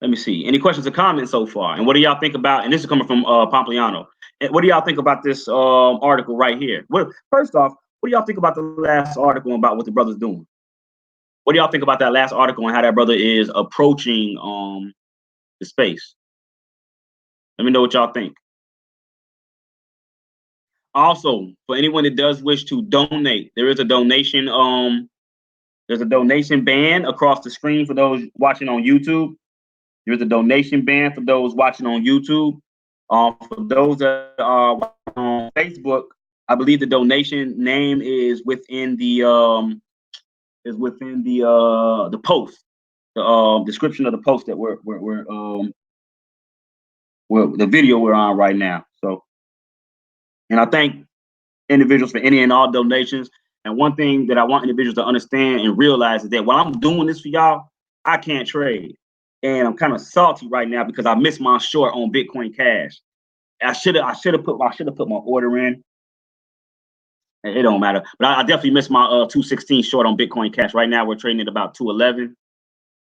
me see. Any questions or comments so far? And what do y'all think about? And this is coming from Pompliano. And what do y'all think about this article right here? First off, what do y'all think about the last article about what the brother's doing? What do y'all think about that last article and how that brother is approaching the space? Let me know what y'all think. Also, for anyone that does wish to donate, there is a donation. There's a donation band across the screen for those watching on YouTube. There's a donation band for those watching on YouTube. For those that are on Facebook, I believe the donation name is within the post, the description of the post that we're the video we're on right now. So, and I thank individuals for any and all donations. And one thing that I want individuals to understand and realize is that while I'm doing this for y'all, I can't trade. And I'm kind of salty right now because I missed my short on Bitcoin Cash. I should have put my order in. It don't matter, but I definitely missed my 216 short on Bitcoin Cash. Right now we're trading at about 211,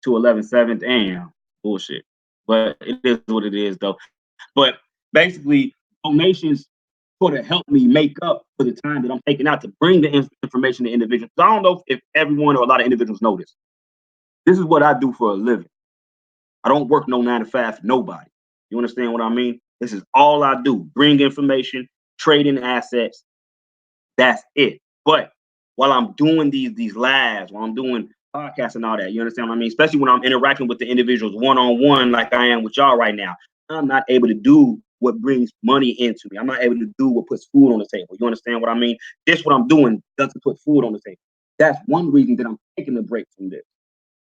211.7. Damn, bullshit. But it is what it is, though. But basically, donations sort of help me make up for the time that I'm taking out to bring the information to individuals. I don't know if everyone or a lot of individuals know this. This is what I do for a living. I don't work no 9 to 5 for nobody. You understand what I mean? This is all I do. Bring information, trading assets. That's it. But while I'm doing these lives, while I'm doing podcasts and all that, you understand what I mean? Especially when I'm interacting with the individuals one-on-one like I am with y'all right now, I'm not able to do what brings money into me. I'm not able to do what puts food on the table. You understand what I mean? This what I'm doing doesn't put food on the table. That's one reason that I'm taking a break from this.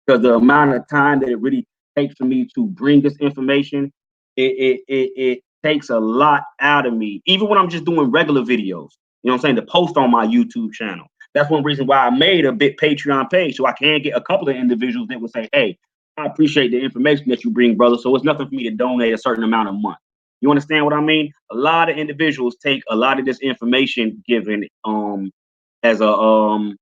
Because the amount of time that it really takes for me to bring this information, it takes a lot out of me. Even when I'm just doing regular videos, you know what I'm saying, to post on my YouTube channel. That's one reason why I made a big Patreon page, so I can get a couple of individuals that will say, hey, I appreciate the information that you bring, brother. So it's nothing for me to donate a certain amount a month. You understand what I mean? A lot of individuals take a lot of this information given as a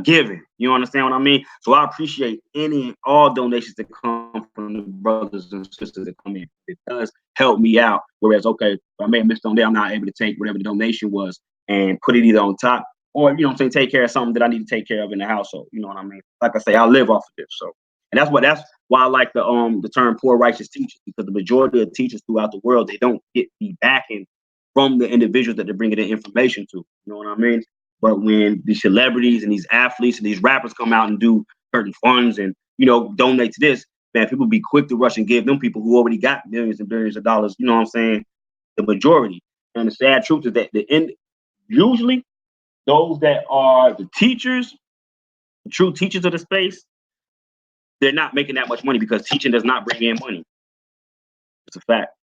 given. You understand what I mean? So I appreciate any and all donations that come from the brothers and sisters that come in. It does help me out. Whereas, okay, if I may have missed on there, I'm not able to take whatever the donation was and put it either on top or, you know what I'm saying, take care of something that I need to take care of in the household. You know what I mean? Like I say, I live off of this. So, and that's why I like the term poor righteous teachers, because the majority of teachers throughout the world, they don't get the backing from the individuals that they're bringing the information to. You know what I mean? But when these celebrities and these athletes and these rappers come out and do certain funds and, you know, donate to this, man, people be quick to rush and give them people who already got millions and billions of dollars. You know what I'm saying? The majority. And the sad truth is that usually those that are the teachers, the true teachers of the space, they're not making that much money because teaching does not bring in money. It's a fact.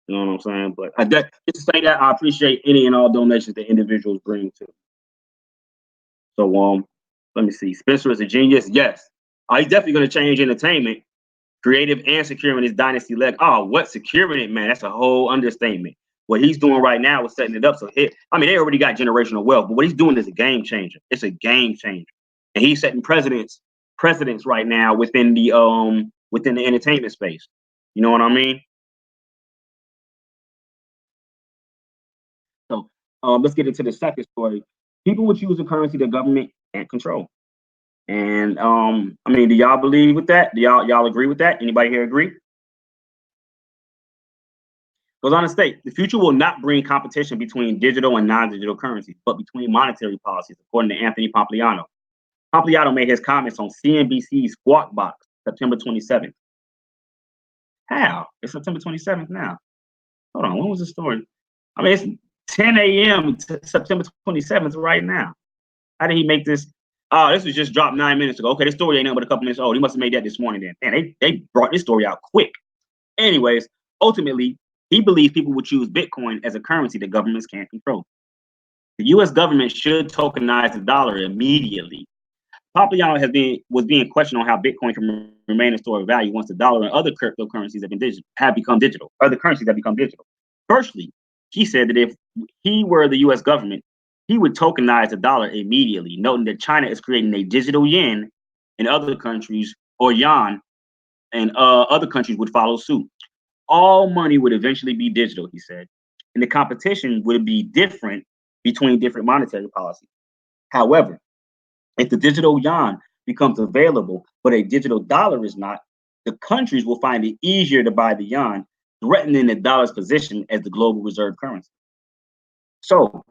You know what I'm saying? But just to say that, I appreciate any and all donations that individuals bring to. So let me see. Spencer is a genius. Yes. He's definitely going to change entertainment, creative, and securing his dynasty leg. Oh, what securing it, man? That's a whole understatement. What he's doing right now is setting it up. So, I mean, they already got generational wealth, but what he's doing is a game changer. It's a game changer, and he's setting precedents right now within the entertainment space. You know what I mean? So, let's get into the second story. People would choose a currency the government can't control. And I mean, do y'all believe with that? Do y'all agree with that? Anybody here agree? Goes on to state, the future will not bring competition between digital and non-digital currencies, but between monetary policies, according to Anthony Pompliano. Pompliano made his comments on CNBC's Squawk Box, September 27th. How? It's September 27th now. Hold on, when was the story? I mean, it's 10 a.m. September 27th right now. How did he make this? Oh, this was just dropped 9 minutes ago. Okay, this story ain't nothing but a couple minutes old. He must have made that this morning then. And they brought this story out quick. Anyways, ultimately, he believes people would choose Bitcoin as a currency that governments can't control. The U.S. government should tokenize the dollar immediately. Pompliano was being questioned on how Bitcoin can remain a store of value once the dollar and other cryptocurrencies have become digital. Other currencies have become digital. Firstly, he said that if he were the U.S. government, he would tokenize the dollar immediately, noting that China is creating a digital yen, and other countries or yuan, and other countries would follow suit. All money would eventually be digital, he said, and the competition would be different between different monetary policies. However, if the digital yuan becomes available, but a digital dollar is not, the countries will find it easier to buy the yuan, threatening the dollar's position as the global reserve currency. So,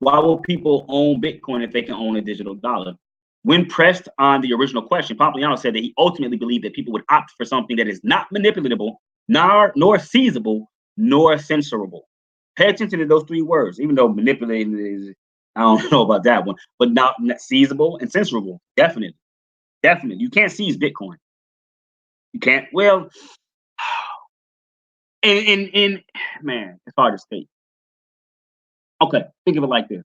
why will people own Bitcoin if they can own a digital dollar? When pressed on the original question, Pompliano said that he ultimately believed that people would opt for something that is not manipulatable, nor seizable, nor censorable. Pay attention to those three words, even though manipulating is, I don't know about that one, but not seizable and censorable. Definitely. Definitely. You can't seize Bitcoin. You can't. Well, and man, it's hard to state. Okay, think of it like this.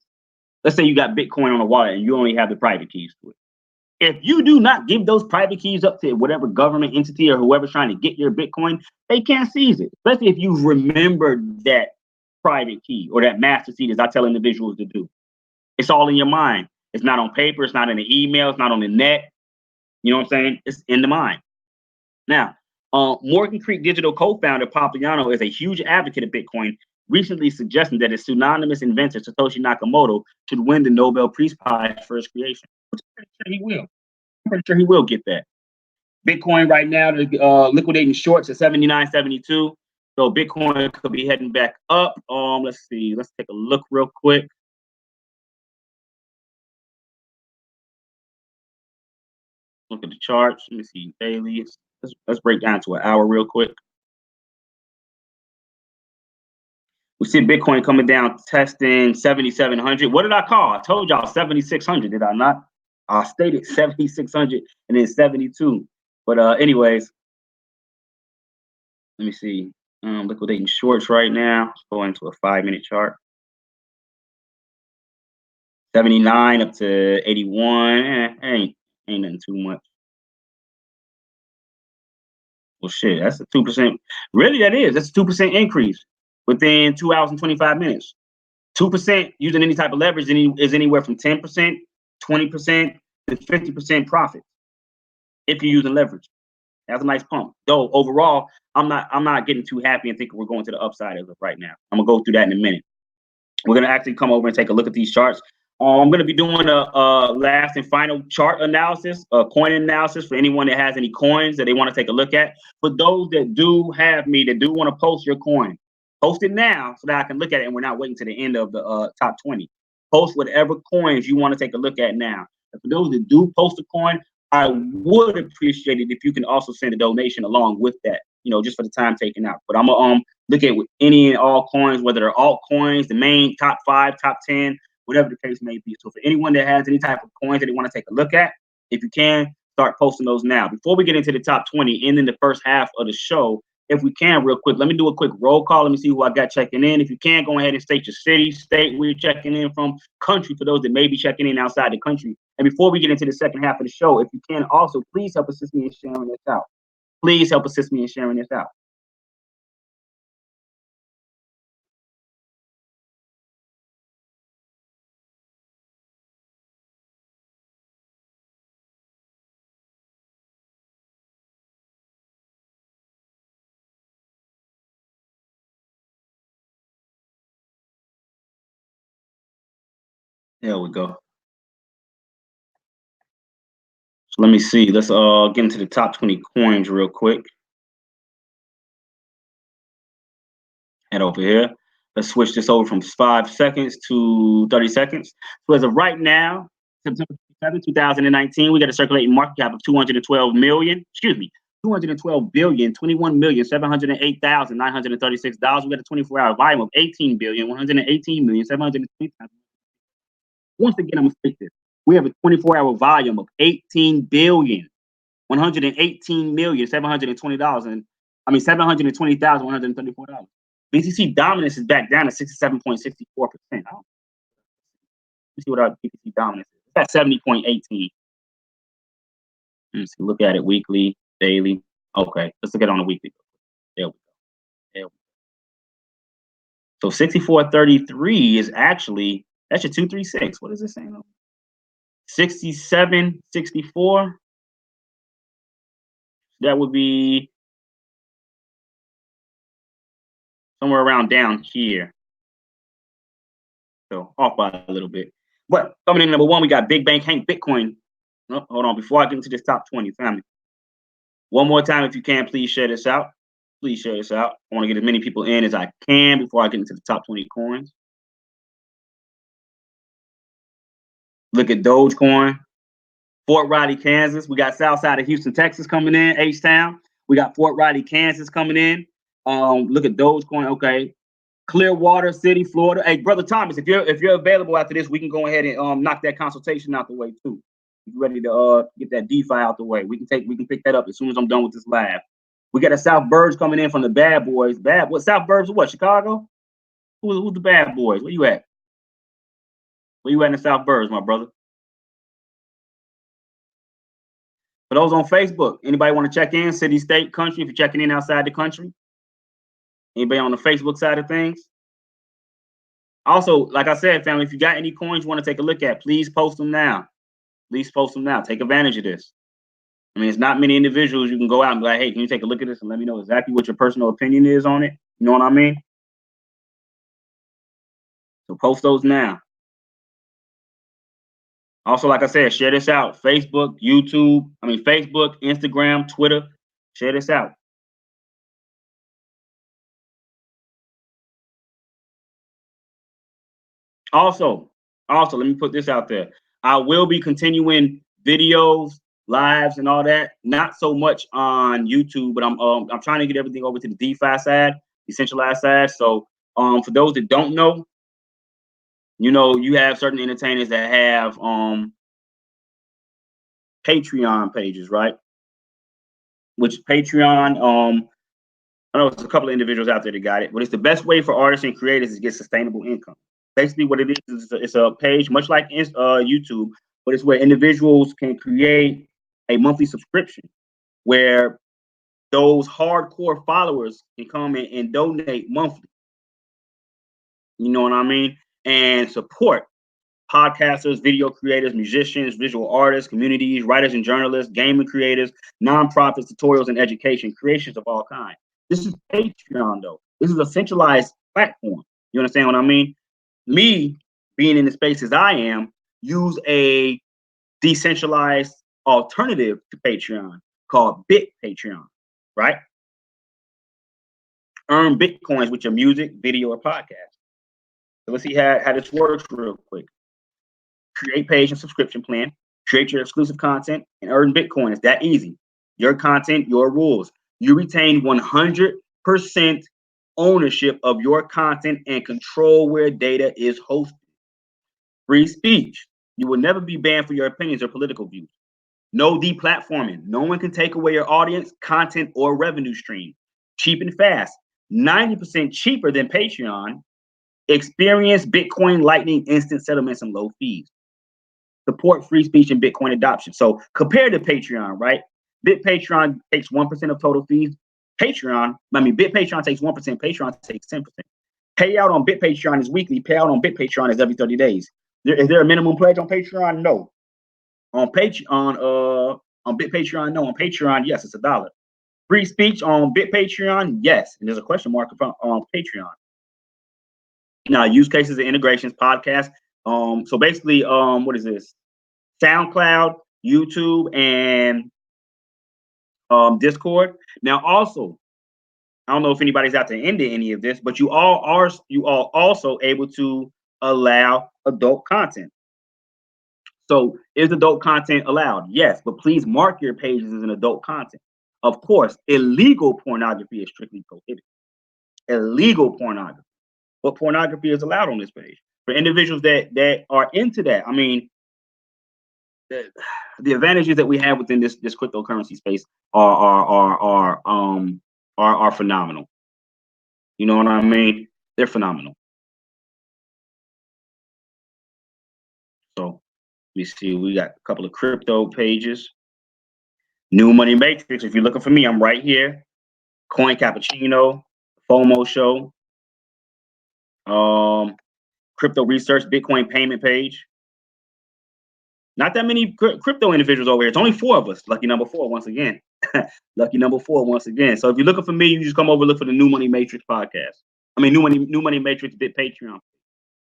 Let's say you got Bitcoin on a wallet and you only have the private keys to it. If you do not give those private keys up to whatever government entity or whoever's trying to get your Bitcoin, they can't seize it, especially if you've remembered that private key or that master seed, as I tell individuals to do. It's all in your mind. It's not on paper. It's not in the email. It's not on the net. You know what I'm saying? It's in the mind. Now, Morgan Creek Digital co-founder Pompliano is a huge advocate of Bitcoin, recently suggesting that its pseudonymous inventor, Satoshi Nakamoto, should win the Nobel Peace Prize for its creation. Which I'm pretty sure he will. I'm pretty sure he will get that. Bitcoin right now, liquidating shorts at 79.72. So Bitcoin could be heading back up. Let's see. Let's take a look real quick. Look at the charts. Let me see daily. Let's break down to an hour real quick. We see Bitcoin coming down, testing 7,700. What did I call? I told y'all 7,600. Did I not? I stated 7,600 and then 72. But anyways, let me see. Liquidating shorts right now. Let's go into a 5-minute chart. 79 up to 81. Ain't nothing too much. Well, shit, that's a 2%. Really, that is. That's a 2% increase within 2 hours and 25 minutes. 2% using any type of leverage is anywhere from 10%, 20%, to 50% profit if you're using leverage. That's a nice pump. Though overall, I'm not getting too happy and thinking we're going to the upside as of right now. I'm gonna go through that in a minute. We're gonna actually come over and take a look at these charts. I'm gonna be doing a last and final chart analysis, a coin analysis for anyone that has any coins that they want to take a look at. For those that do have me, that do want to post your coin, post it now so that I can look at it and we're not waiting to the end of the top 20. Post whatever coins you want to take a look at now. And for those that do post a coin, I would appreciate it if you can also send a donation along with that, just for the time taken out. But I'm gonna look at with any and all coins, whether they're altcoins, the main top 5, top 10, whatever the case may be. So for anyone that has any type of coins that they want to take a look at, if you can, start posting those now. Before we get into the top 20, and in the first half of the show, if we can, real quick, let me do a quick roll call. Let me see who I got checking in. If you can, go ahead and state your city, state where you're checking in from, country for those that may be checking in outside the country. And before we get into the second half of the show, if you can also, please help assist me in sharing this out. Please help assist me in sharing this out. There we go. So let me see. Let's get into the top 20 coins real quick. Head over here. Let's switch this over from 5 seconds to 30 seconds. So as of right now, September 7, 2019, we got a circulating market cap of 212 million, excuse me, 212 billion, 21,708,936 dollars. We got a 24-hour volume of 18 billion, 118 million, 720,000. Once again, I'm gonna state this. We have a 24-hour volume of 18 billion, 118 million, $720, and I mean $720,134. BTC dominance is back down to 67.64%. Let's see what our BTC dominance is. It's at 70.18. Let's see, look at it weekly, daily. Okay, let's look at it on a weekly. There we go. There we go. So 64.33 is actually, that's your 236. What is it saying? 67.64. That would be somewhere around down here. So off by a little bit. But coming in number one, we got Big Bank Hank Bitcoin. Oh, hold on, before I get into this top 20, family. One more time, if you can, please share this out. Please share this out. I want to get as many people in as I can before I get into the top 20 coins. Look at Dogecoin. Fort Riley, Kansas. We got south side of Houston, Texas coming in, H-Town. We got Fort Riley, Kansas coming in. Look at Dogecoin. Okay. Clearwater City, Florida. Hey, brother Thomas, if you're available after this, we can go ahead and knock that consultation out the way too. If you're ready to get that DeFi out the way, we can pick that up as soon as I'm done with this live. We got a South Burbs coming in from the Bad Boys. What South Burbs? What, Chicago? Who's the Bad Boys? Where you at? Where you at in the South Burbs, my brother? For those on Facebook, anybody want to check in? City, state, country. If you're checking in outside the country, anybody on the Facebook side of things? Also, like I said, family, if you got any coins you want to take a look at, please post them now. Please post them now. Take advantage of this. I mean, it's not many individuals you can go out and be like, hey, can you take a look at this and let me know exactly what your personal opinion is on it? You know what I mean? So post those now. Also, like I said, share this out. Facebook, Facebook, Instagram, Twitter. Share this out. Also, let me put this out there. I will be continuing videos, lives, and all that. Not so much on YouTube, but I'm trying to get everything over to the DeFi side, decentralized side. So for those that don't know, you have certain entertainers that have Patreon pages, right? Which Patreon, I know there's a couple of individuals out there that got it, but it's the best way for artists and creators to get sustainable income. Basically, what it is it's a page much like YouTube, but it's where individuals can create a monthly subscription where those hardcore followers can come in and donate monthly. You know what I mean? And support podcasters, video creators, musicians, visual artists, communities, writers and journalists, gaming creators, nonprofits, tutorials, and education, creations of all kinds. This is Patreon, though. This is a centralized platform. You understand what I mean? Me, being in the spaces I am, use a decentralized alternative to Patreon called BitPatreon, right? Earn Bitcoins with your music, video, or podcast. So let's see how this works real quick. Create page and subscription plan, create your exclusive content, and earn Bitcoin. It's that easy. Your content, your rules. You retain 100% ownership of your content and control where data is hosted. Free speech. You will never be banned for your opinions or political views. No deplatforming. No one can take away your audience, content, or revenue stream. cheap and fast, 90% cheaper than Patreon. Experience Bitcoin Lightning instant settlements and low fees. Support free speech and Bitcoin adoption. So compared to Patreon, right? Patreon takes 1% of total fees. BitPatreon takes 1%. Patreon takes 10%. Payout on BitPatreon is weekly. Payout on BitPatreon is every 30 days. Is there a minimum pledge on Patreon? No. On BitPatreon, no. On Patreon, yes, it's $1. Free speech on BitPatreon, yes. And there's a question mark on Patreon. Now, use cases and integrations, podcast. So basically, what is this? SoundCloud, YouTube, and Discord. Now, also, I don't know if anybody's out to end any of this, but you all are also able to allow adult content. So is adult content allowed? Yes, but please mark your pages as an adult content. Of course, illegal pornography is strictly prohibited. Illegal pornography. But pornography is allowed on this page. For individuals that are into that, I mean, the advantages that we have within this cryptocurrency space are phenomenal. You know what I mean? They're phenomenal. So let me see. We got a couple of crypto pages. New Money Matrix. If you're looking for me, I'm right here. Coin Cappuccino, FOMO Show, Crypto Research, Bitcoin Payment Page. Not that many crypto individuals over here. It's only 4 of us. Lucky number 4 once again. Lucky number 4 once again. So if you're looking for me, you just come over and look for the New Money Matrix podcast. I mean, New Money Matrix Bit Patreon.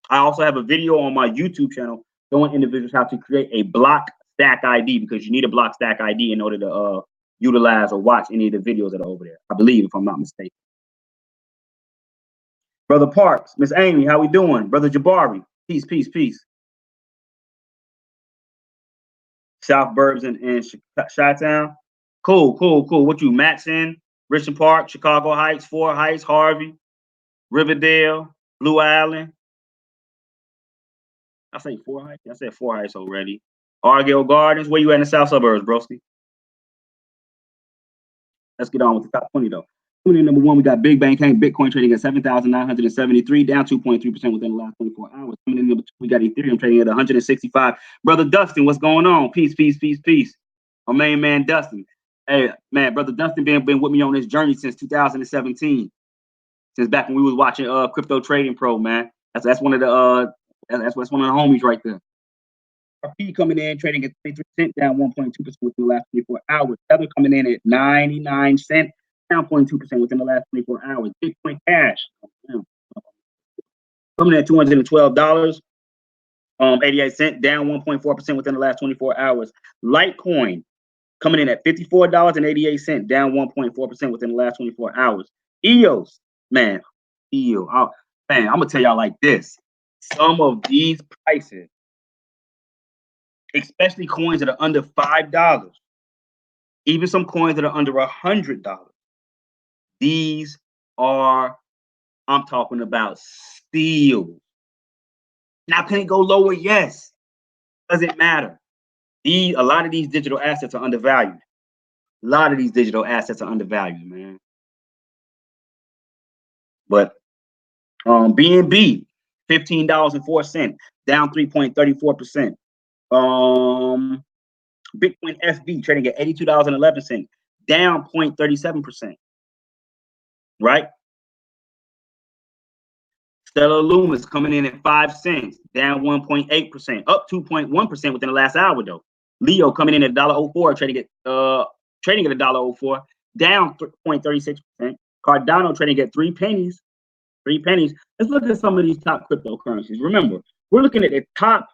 I also have a video on my YouTube channel showing individuals how to create a block stack ID, because you need a block stack ID in order to utilize or watch any of the videos that are over there. I believe, if I'm not mistaken. Brother Parks, Miss Amy, how we doing? Brother Jabari, peace, peace, peace. South Burbs and Chi-Town. Cool. What you, Matson, Richmond Park, Chicago Heights, Fort Heights, Harvey, Riverdale, Blue Island. I say Fort Heights. I said Fort Heights already. Argyle Gardens. Where you at in the South Suburbs, broski? Let's get on with the top 20 though. Number 1, we got Big Bang Tank Bitcoin trading at 7,973, down 2.3% within the last 24 hours. Coming in number 2, we got Ethereum trading at 165. Brother Dustin, what's going on? Peace, peace, peace, peace. Our main man Dustin. Hey, man, Brother Dustin been with me on this journey since 2017. Since back when we was watching Crypto Trading Pro, man. That's one of the that's one of the homies right there. RP coming in trading at 23 cents, down 1.2% within the last 24 hours. Tether coming in at 99 cents, down 0.2% within the last 24 hours. Bitcoin Cash coming in at $212, 88 cents, down 1.4% within the last 24 hours. Litecoin coming in at $54.88, down 1.4% within the last 24 hours. EOS, man, I'm gonna tell y'all like this. Some of these prices, especially coins that are under $5, even some coins that are under $100, these are, I'm talking about, steals. Now, can it go lower? Yes. Doesn't matter. A lot of these digital assets are undervalued. A lot of these digital assets are undervalued, man. But BNB, $15.04, down 3.34%. Bitcoin SV trading at $82.11, down 0.37%. Right? Stellar Lumis coming in at 5 cents, down 1.8%, up 2.1% within the last hour though. Leo coming in at $1.04, trading at $1.04, down 0.36%. Cardano trading at 3 pennies. 3 pennies. Let's look at some of these top cryptocurrencies. Remember, we're looking at the top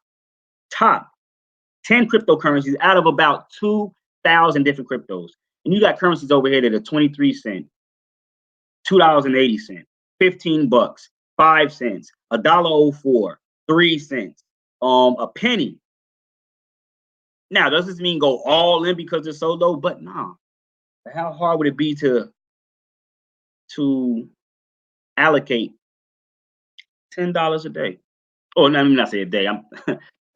10 cryptocurrencies out of about 2,000 different cryptos. And you got currencies over here that are 23 cents, $2.80, $15, 5 cents, $1.04, 3 cents, a penny. Now, does this mean go all in because it's so low? But nah. How hard would it be to allocate $10 a day? Oh, let me not say a day.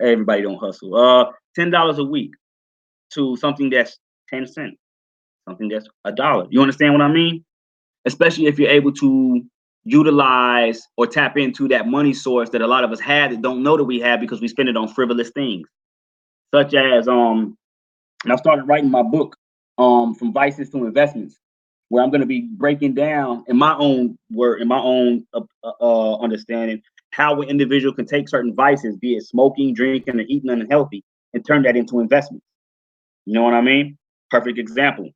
Everybody don't hustle. $10 a week to something that's 10 cents, something that's $1. You understand what I mean? especially if you're able to utilize or tap into that money source that a lot of us have that don't know that we have because we spend it on frivolous things, such as and I started writing my book, From Vices to Investments, where I'm going to be breaking down in my own word, in my own understanding, how an individual can take certain vices, be it smoking, drinking, or eating unhealthy, and turn that into investments. You know what I mean? Perfect example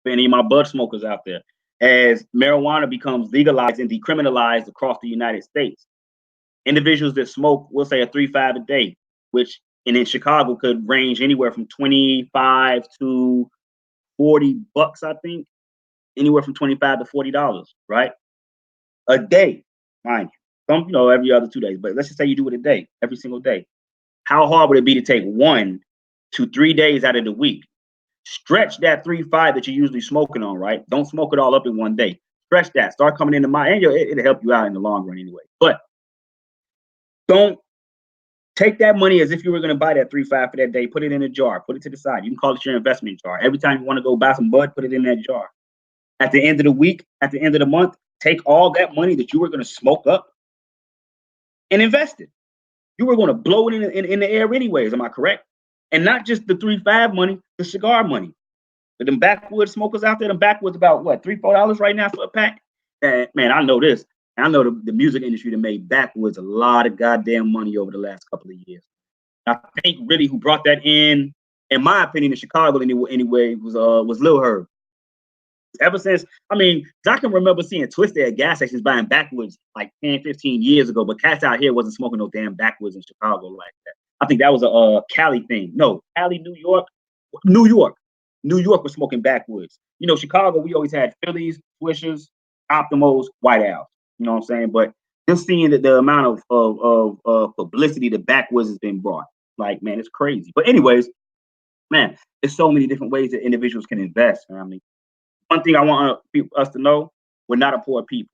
for any of my bud smokers out there. As marijuana becomes legalized and decriminalized across the United States, individuals that smoke, we'll say a 3-5 a day, which and in Chicago could range anywhere from 25 to $40, I think, anywhere from 25 to $40, right? A day, mind you. Some, every other 2 days, but let's just say you do it a day, every single day. How hard would it be to take 1 to 3 days out of the week? Stretch that 3-5 that you're usually smoking on, right? Don't smoke it all up in one day. Stretch that. Start coming into my, and it'll help you out in the long run anyway. But don't take that money as if you were going to buy that 3-5 for that day. Put it in a jar. Put it to the side. You can call it your investment jar. Every time you want to go buy some bud, put it in that jar. At the end of the week, at the end of the month, take all that money that you were going to smoke up and invest it. You were going to blow it in the air anyways. Am I correct? And not just the 3-5 money, the cigar money. But them backwoods smokers out there, them backwoods about what, $3-4 right now for a pack? And man, I know this. I know the music industry that made backwoods a lot of goddamn money over the last couple of years. I think really who brought that in my opinion, in Chicago anyway, was Lil Herb. Ever since, I can remember seeing Twisted at gas stations buying backwoods like 10, 15 years ago, but cats out here wasn't smoking no damn backwoods in Chicago like that. I think that was a Cali thing. No, Cali, New York. New York. New York was smoking backwoods. Chicago, we always had Phillies, Swishers, Optimos, White Owls. You know what I'm saying? But just seeing that the amount of publicity the backwoods has been brought, like, man, it's crazy. But anyways, man, there's so many different ways that individuals can invest. One thing I want us to know: we're not a poor people.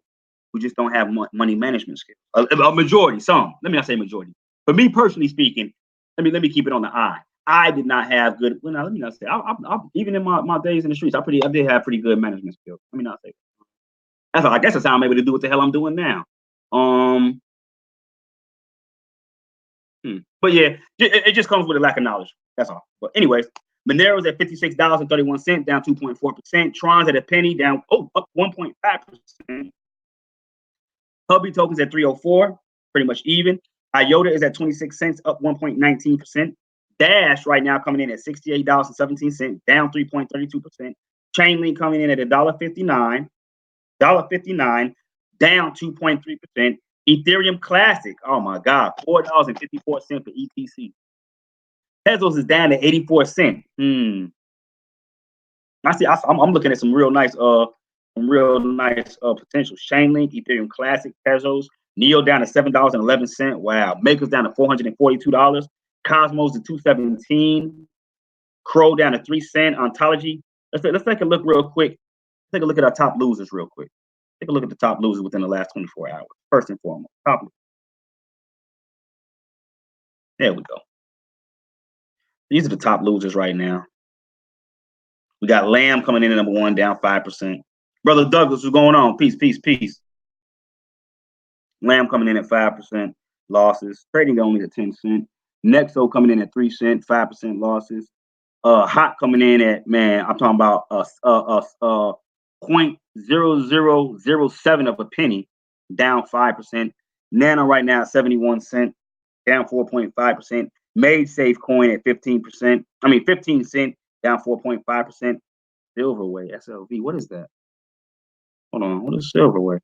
We just don't have money management skills. A majority, some. Let me not say majority. For me personally speaking, let me keep it on the eye. I did not have good. Well, now let me not say. Even in my days in the streets, I did have pretty good management skills. Let me not say. That's all. I guess that's how I'm able to do what the hell I'm doing now. But yeah, it just comes with a lack of knowledge. That's all. But anyways, Monero's at $56.31, down 2.4%. Tron's at a penny, down up 1.5%. Hubby tokens at 304, pretty much even. IOTA is at 26 cents, up 1.19%. Dash right now coming in at $68.17, down 3.32%. Chainlink coming in at $1.59, down 2.3%. Ethereum Classic, oh my God, $4.54 for ETC. Tezos is down to 84 cents. I'm looking at some real nice potential. Chainlink, Ethereum Classic, Tezos, Neo down to $7.11. Wow. Maker's down to $442. Cosmos to $2.17. Crow down to 3 cents. Ontology. Let's take a look real quick. Take a look at our top losers real quick. Take a look at the top losers within the last 24 hours. First and foremost, top losers. There we go. These are the top losers right now. We got Lamb coming in at number 1, down 5%. Brother Douglas, what's going on? Peace, peace, peace. Lamb coming in at 5% losses. Trading only at 10 cents. Nexo coming in at 3 cents, 5% losses. Hot coming in at, man, I'm talking about 0.0007 of a penny, down 5%. Nano right now at 71 cents, down 4.5%. Made Safe coin at 15 cents, down 4.5%. Silverway, SLV, what is that? Hold on, what is Silverway?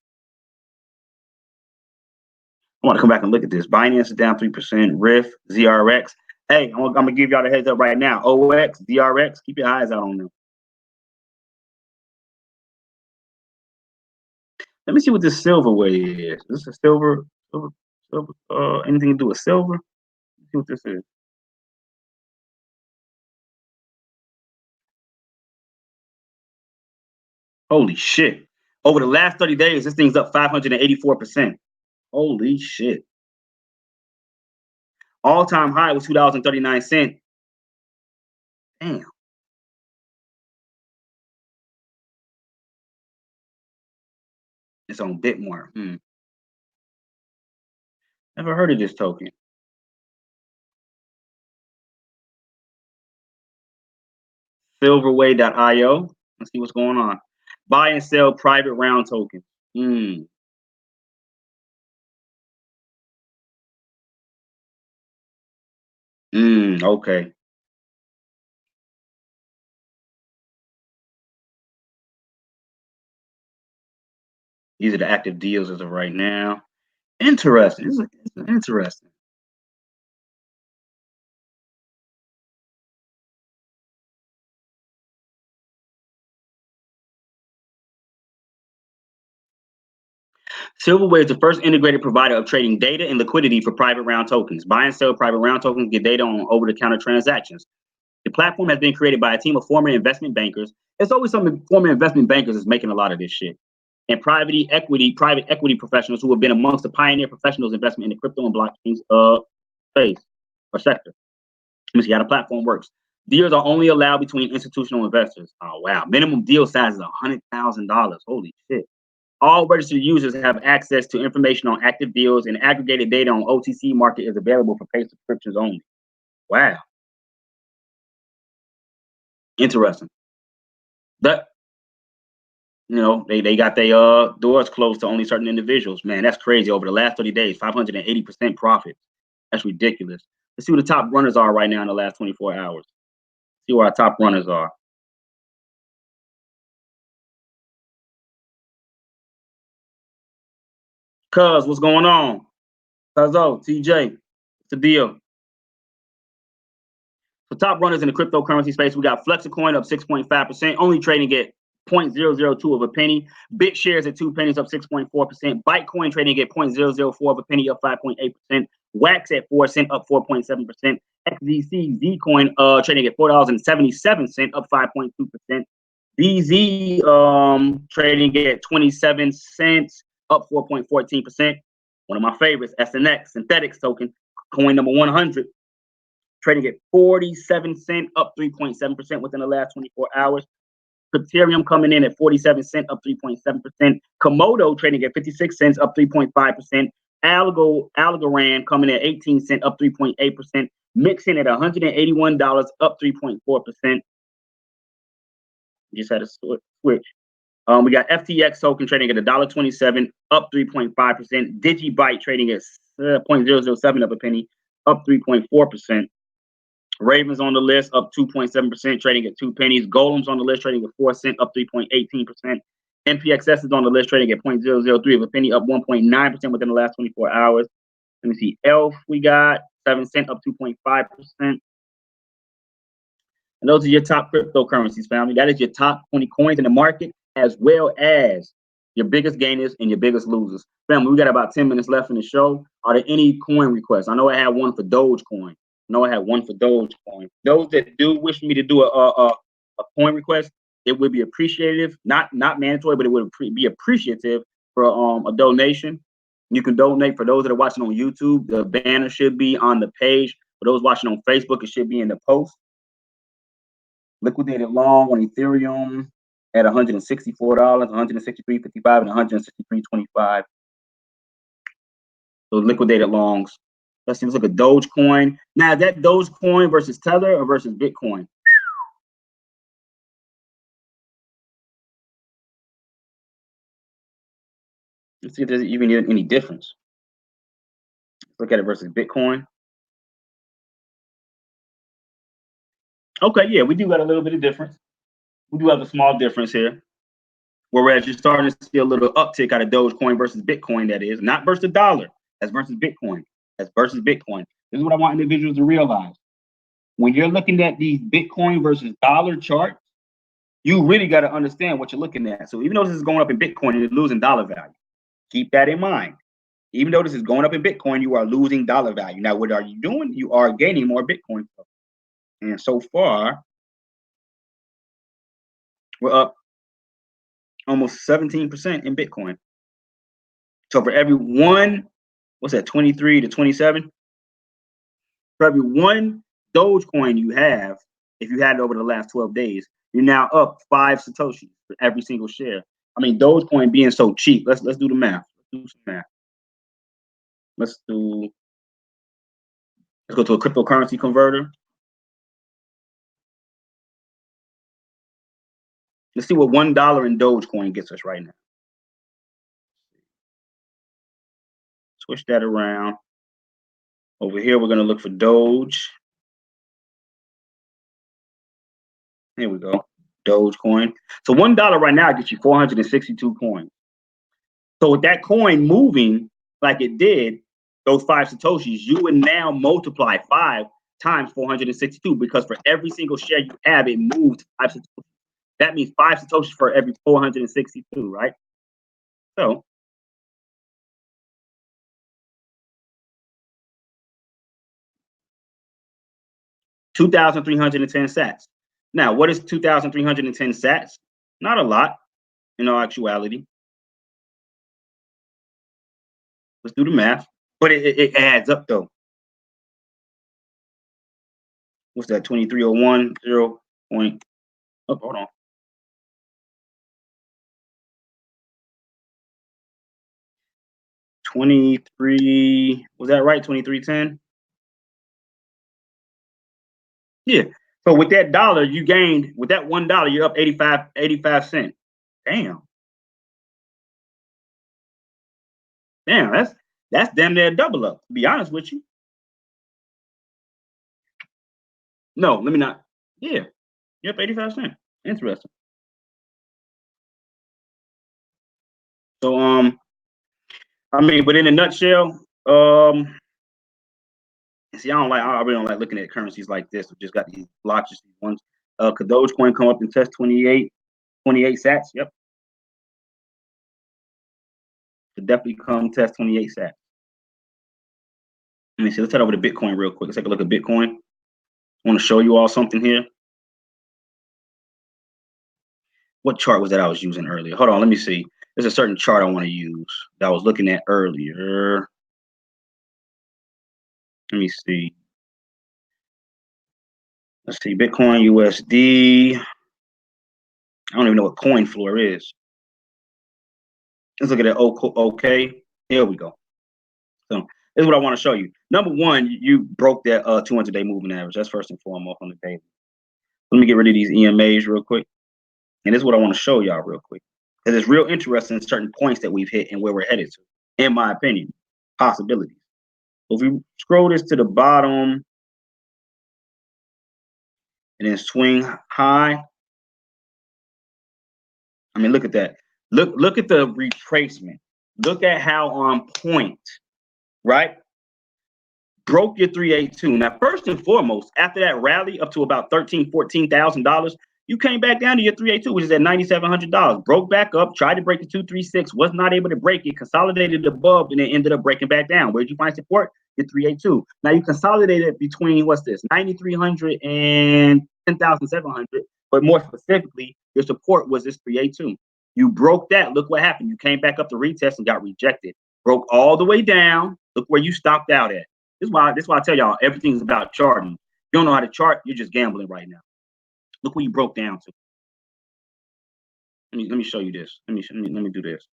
I want to come back and look at this. Binance is down 3%. Riff, ZRX. Hey, I'm gonna give y'all the heads up right now. OX, ZRX, keep your eyes out on them. Let me see what this Silverway is. Is this a silver? Anything to do with silver? Let's see what this is. Holy shit. Over the last 30 days, this thing's up 584%. Holy shit. All-time high was $2.39. Damn. It's on Bitmart. Never heard of this token. Silverway.io. Let's see what's going on. Buy and sell private round tokens. Okay. These are the active deals as of right now. Interesting. It's interesting. Silverware is the first integrated provider of trading data and liquidity for private round tokens. Buy and sell private round tokens, get data on over-the-counter transactions. The platform has been created by a team of former investment bankers. It's always some former investment bankers is making a lot of this shit. And private equity professionals who have been amongst the pioneer professionals investment in the crypto and blockchain space or sector. Let me see how the platform works. Deals are only allowed between institutional investors. Oh wow! Minimum deal size is $100,000. Holy shit! All registered users have access to information on active deals, and aggregated data on OTC market is available for paid subscriptions only. Wow, interesting. That they got their doors closed to only certain individuals. Man, that's crazy. Over the last 30 days, 580% profit. That's ridiculous. Let's see who the top runners are right now in the last 24 hours. See where our top runners are. Cuz, what's going on? Cuzzo, TJ, what's the deal? So top runners in the cryptocurrency space, we got Flexicoin up 6.5%, only trading at 0.002 of a penny. BitShares at 2 pennies up 6.4%. Bitcoin trading at 0.004 of a penny up 5.8%. Wax at 4 cents up 4.7%. XDC Zcoin trading at $4.77 up 5.2%. BZ trading at 27 cents up 4.14%. One of my favorites, SNX Synthetics token, coin number 100, trading at 47 cents up 3.7% within the last 24 hours. Ethereum coming in at 47 cents up 3.7%. Komodo trading at 56 cents up 3.5%. Algorand coming at 18 cents up 3.8%. Mixing at $181 up 3.4%. Just had a switch. We got FTX token trading at $1.27 up 3.5%. Digibyte trading at 0.007 of a penny up 3.4%. Ravens on the list up 2.7%, trading at 2 pennies. Golem's on the list trading at 4 cents, up 3.18%. NPXS is on the list trading at 0.003 of a penny, up 1.9% within the last 24 hours. Let me see. ELF we got 7 cents, up 2.5%. And those are your top cryptocurrencies, family. That is your top 20 coins in the market, as well as your biggest gainers and your biggest losers. Family, we got about 10 minutes left in the show. Are there any coin requests? I know I had one for Dogecoin. Those that do wish me to do a coin request, it would be appreciative. Not mandatory, but it would be appreciative for a donation. You can donate. For those that are watching on YouTube, the banner should be on the page. For those watching on Facebook, it should be in the post. Liquidated long on Ethereum at $164, $163.55, and $163.25. So liquidated longs. Let's see. Let's look at Dogecoin. Now, is that Dogecoin versus Tether or versus Bitcoin? Let's see if there's even any difference. Let's look at it versus Bitcoin. Okay, yeah, we do got a little bit of difference. We do have a small difference here. Whereas you're starting to see a little uptick out of Dogecoin versus Bitcoin, that is, not versus the dollar. That's versus Bitcoin. That's versus Bitcoin. This is what I want individuals to realize. When you're looking at these Bitcoin versus dollar charts, you really got to understand what you're looking at. So even though this is going up in Bitcoin, you're losing dollar value. Keep that in mind. Even though this is going up in Bitcoin, you are losing dollar value. Now, what are you doing? You are gaining more Bitcoin. And so far, we're up almost 17% in Bitcoin. So for every one, what's that, 23 to 27? For every one Dogecoin you have, if you had it over the last 12 days, you're now up 5 Satoshis for every single share. I mean, Dogecoin being so cheap. Let's do the math. Let's do some math. Let's go to a cryptocurrency converter. Let's see what $1 in Dogecoin gets us right now. Switch that around. Over here, we're going to look for Doge. Here we go. Dogecoin. So $1 right now gets you 462 coins. So with that coin moving like it did, those 5 Satoshis, you would now multiply 5 times 462 because for every single share you have, it moved 5 Satoshis. That means 5 Satoshis for every 462, right? So 2,310 sats. Now, what is 2,310 sats? Not a lot in all actuality. Let's do the math. But it adds up though. What's that? 2301 0. Oh, hold on. 23. Was that right? 2310. Yeah. So with that dollar, you gained with that $1, you're up 85 cents. Damn. Damn, that's damn near double up, to be honest with you. No, let me not. Yeah. You're up 85 cents. Interesting. So I mean, but in a nutshell, see, I really don't like looking at currencies like this. We've just got these blocks, just these ones. Could Dogecoin come up and test 28 sats? Yep. Could definitely come test 28 sats. Let me see. Let's head over to Bitcoin real quick. Let's take a look at Bitcoin. I want to show you all something here. What chart was that I was using earlier? Hold on, let me see. There's a certain chart I want to use that I was looking at earlier. Let me see. Let's see. Bitcoin USD. I don't even know what coin floor is. Let's look at that. Okay. Here we go. So this is what I want to show you. Number one, you broke that 200-day moving average. That's first and foremost on the table. Let me get rid of these EMAs real quick. And this is what I want to show y'all real quick. Because it's real interesting in certain points that we've hit and where we're headed to, in my opinion, possibilities. So if we scroll this to the bottom and then swing high, I mean, look at that. Look at the retracement. Look at how on point, right? Broke your 382. Now, first and foremost, after that rally up to about $14,000, you came back down to your 382, which is at $9,700. Broke back up, tried to break the 236, was not able to break it, consolidated above, and then ended up breaking back down. Where'd you find support? Your 382. Now you consolidated between what's this? 9,300 and 10,700. But more specifically, your support was this 382. You broke that. Look what happened. You came back up to retest and got rejected. Broke all the way down. Look where you stopped out at. This is why I tell y'all everything's about charting. If you don't know how to chart, you're just gambling right now. Look where you broke down to. Let me show you this. Let me do this.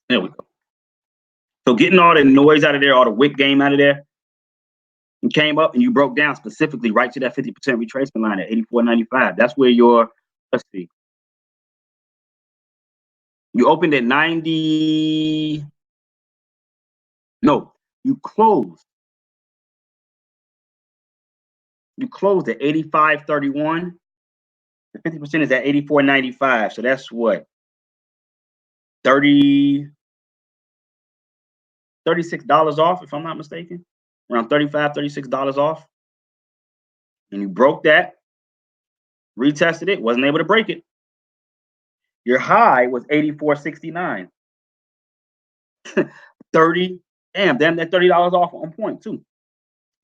There we go. So getting all the noise out of there, all the wick game out of there, you came up and you broke down specifically right to that 50% retracement line at 84.95. That's where your, let's see. You opened at 90. No, you closed. You closed at 85.31. The 50% is at 84.95. So that's what? $36 off, if I'm not mistaken. Around $35, $36 off. And you broke that, retested it, wasn't able to break it. Your high was 84.69. 30, damn, that $30 off on point too.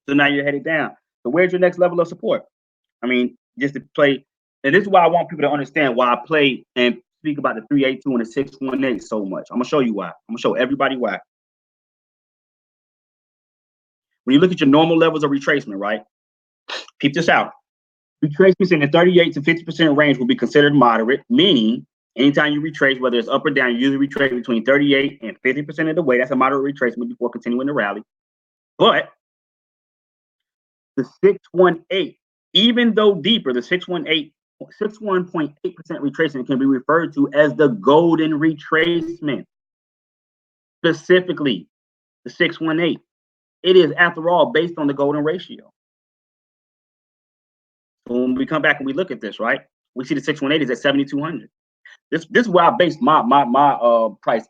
So now you're headed down. So where's your next level of support? I mean, just to play, and this is why I want people to understand why I play and speak about the 382 and the 618 so much. I'm gonna show you why. I'm gonna show everybody why. when you look at your normal levels of retracement, right? Keep this out. Retracements in the 38 to 50% range will be considered moderate, meaning anytime you retrace, whether it's up or down, you usually retrace between 38 and 50% of the way. That's a moderate retracement before continuing the rally. But the 618, even though deeper, the 618, 61.8% retracement can be referred to as the golden retracement. Specifically, the 618. It is, after all, based on the golden ratio. So when we come back and we look at this, right, we see the 618 is at 7,200. This is where I base my price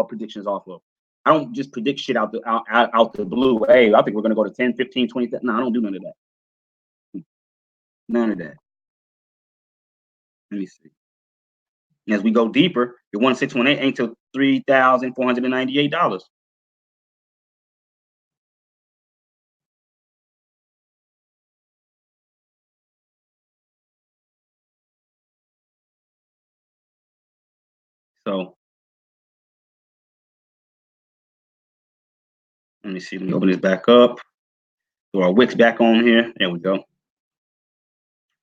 predictions off of. I don't just predict shit out the blue. Hey, I think we're gonna go to 10, 15, 20. No, I don't do none of that. None of that. Let me see. As we go deeper, the 1618 ain't till $3,498. So let me see. Let me open this back up. Throw our wicks back on here. There we go.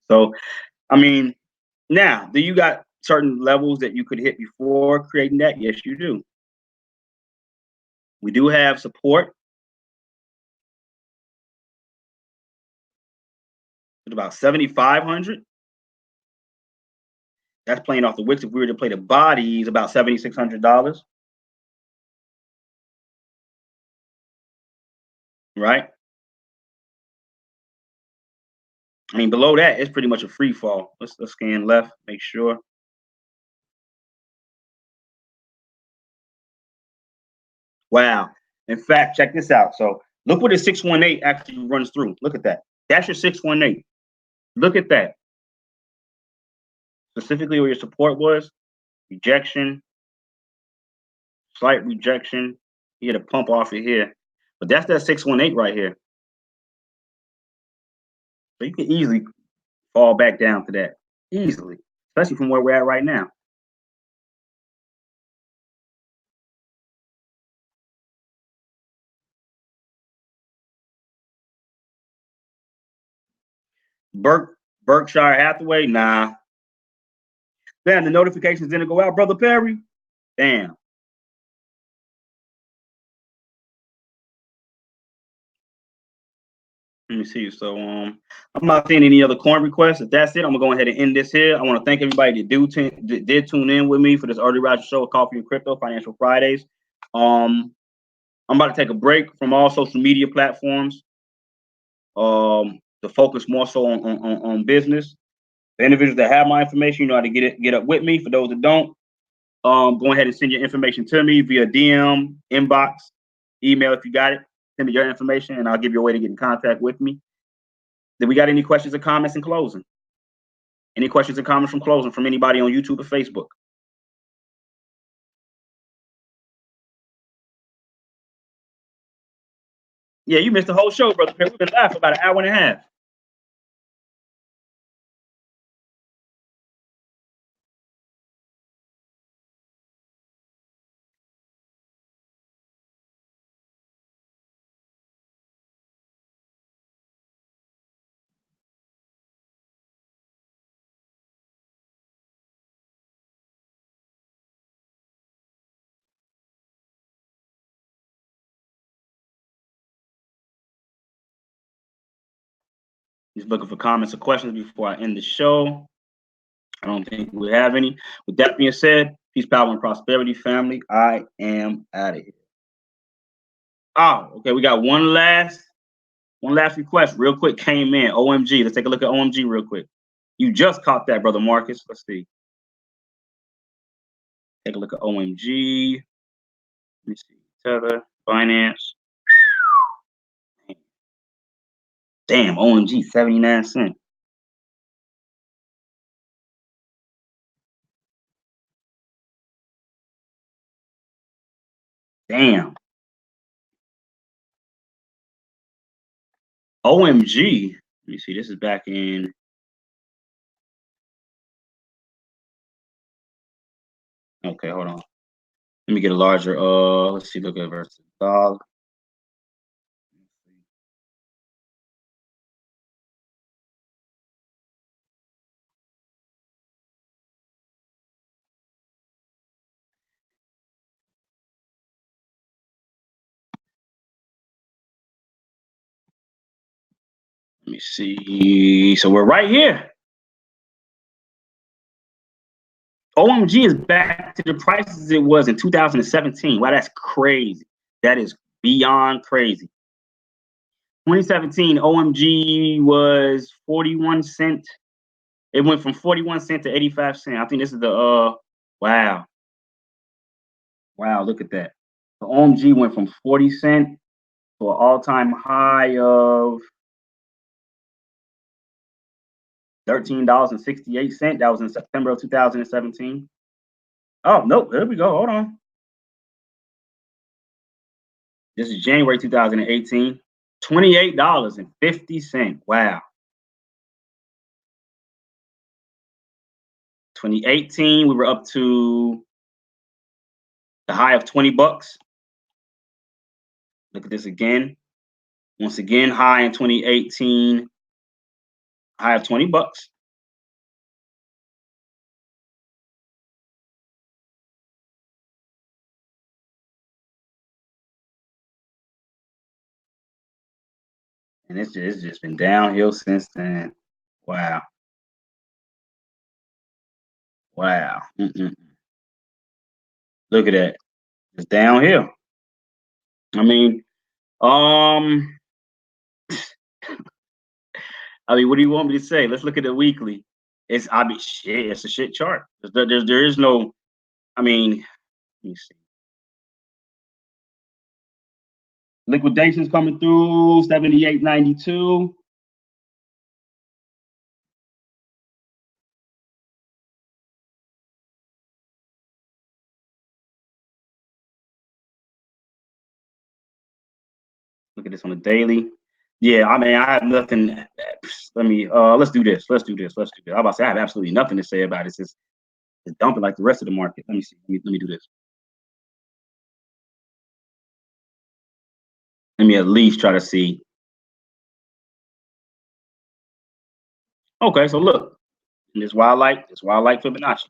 So, I mean, now, do you got certain levels that you could hit before creating that? Yes, you do. We do have support at about 7,500. That's playing off the wicks. If we were to play the bodies, about $7,600. Right? I mean, below that, it's pretty much a free fall. Let's scan left, make sure. Wow. In fact, check this out. So look what the 618 actually runs through. Look at that. That's your 618. Look at that. Specifically where your support was, rejection, slight rejection. You get a pump off of here. But that's that 618 right here. So you can easily fall back down to that. Easily. Especially from where we're at right now. Berkshire Hathaway, nah. Damn, the notifications didn't go out, Brother Perry. Damn. Let me see. So I'm not seeing any other coin requests. If that's it, I'm gonna go ahead and end this here. I want to thank everybody that did tune in with me for this early Roger show, Coffee and Crypto Financial Fridays. I'm about to take a break from all social media platforms. To focus more so on business. The individuals that have my information, you know how to get up with me. For those that don't, go ahead and send your information to me via DM, inbox, email if you got it. Send me your information, and I'll give you a way to get in contact with me. Did we got any questions or comments in closing? Any questions or comments from closing from anybody on YouTube or Facebook? Yeah, you missed the whole show, brother. We've been live for about an hour and a half. Just looking for comments or questions before I end the show. I don't think we have any. With that being said, peace, power, and prosperity, family. I am out of here. Oh, okay. We got one last request, real quick. Came in. OMG. Let's take a look at OMG real quick. You just caught that, brother Marcus. Let's see. Take a look at OMG. Let me see. Tether, Binance. Damn, OMG, 79 cents. Damn. OMG. Let me see. This is back in. Okay, hold on. Let me get a larger. Let's see. Look at versus dollar. me see. So we're right here. OMG is back to the prices it was in 2017. Wow, that's crazy. That is beyond crazy. 2017 OMG was 41 cent. It went from 41 cent to 85 cent. I think this is the wow. Wow, look at that. The OMG went from 40 cent to an all-time high of $13.68. That was in September of 2017. Oh, nope. There we go. Hold on. This is January 2018. $28.50. Wow. 2018, we were up to the high of 20 bucks. Look at this again. Once again, high in 2018, high of 20 bucks. And it's just been downhill since then. Wow. Wow. Look at that. It's downhill. I mean, what do you want me to say? Let's look at the weekly. It's shit. It's a shit chart. There is no. Let me see. Liquidations coming through 78.92. Look at this on the daily. Yeah, I have nothing. Let's do this. I'm about to say I have absolutely nothing to say about it. It's dumping like the rest of the market. Let me see. Let me do this. Let me at least try to see. Okay, so look, and this is why I like Fibonacci.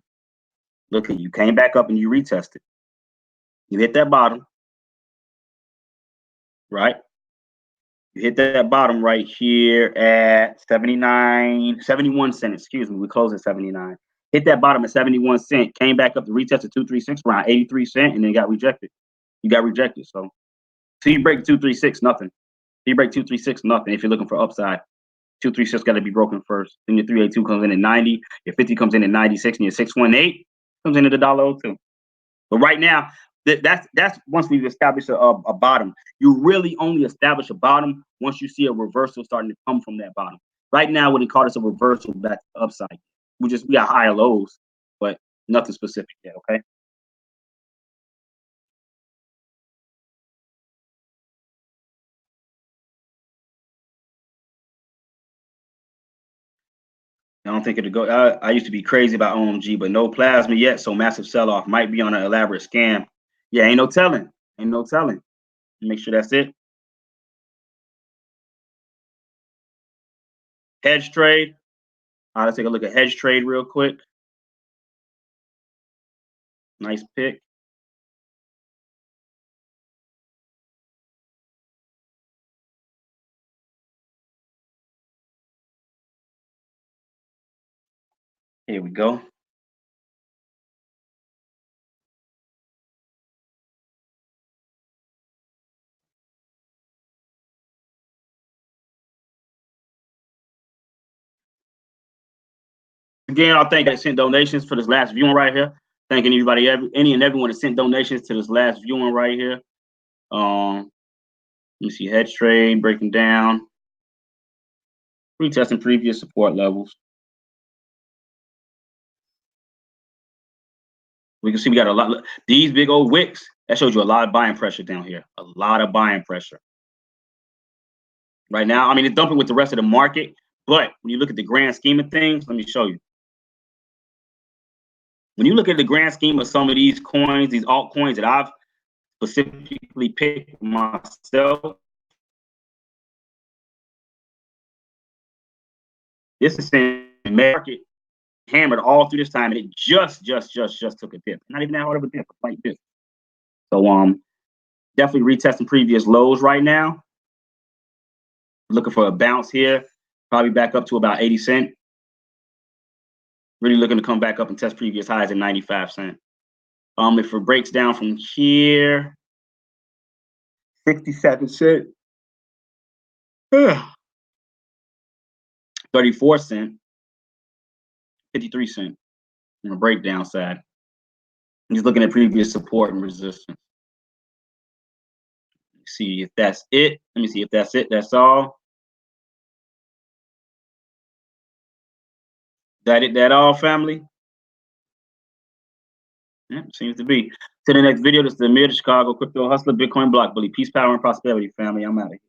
Look, you came back up and you retested. You hit that bottom, right? You hit that bottom right here at 71 cents. Excuse me, we closed at 79. Hit that bottom at 71 cents, came back up to retest at 236 around 83 cents, and then got rejected. You got rejected. So you break 236, nothing. You break 236, nothing. If you're looking for upside, 236 got to be broken first. Then your 382 comes in at 90, your 50 comes in at 96, and your 618 comes in at $1.02. But right now, that's once we've established a bottom. You really only establish a bottom once you see a reversal starting to come from that bottom. Right now, what they call this a reversal back to upside. We got higher lows, but nothing specific yet. Okay. I don't think it'll go. I used to be crazy about OMG, but no plasma yet. So massive sell off might be on an elaborate scam. Yeah, ain't no telling. Ain't no telling. Make sure that's it. Hedge trade. Let's take a look at hedge trade real quick. Nice pick. Here we go. Again, I'll thank that sent donations for this last viewing right here. Thanking everybody, any and everyone that sent donations to this last viewing right here. Let me see, hedge trade breaking down, retesting previous support levels. We can see we got a lot. These big old wicks, that shows you a lot of buying pressure down here. A lot of buying pressure. Right now, it's dumping with the rest of the market, but when you look at the grand scheme of things, let me show you. When you look at the grand scheme of some of these coins, these altcoins that I've specifically picked myself, this is in market hammered all through this time, and it just took a dip. Not even that hard of a dip, a slight dip. So definitely retesting previous lows right now. Looking for a bounce here. Probably back up to about 80 cent. Really looking to come back up and test previous highs at 95 cent. If it breaks down from here, 67 cent, 34 cent, 53 cent on the breakdown side. I'm just looking at previous support and resistance. See if that's it. Let me see if that's it. That's all. That it, that all, family? Yeah, seems to be. To the next video, this is the Amir, the Chicago Crypto Hustler, Bitcoin Block Bully. Peace, power, and prosperity, family. I'm out of here.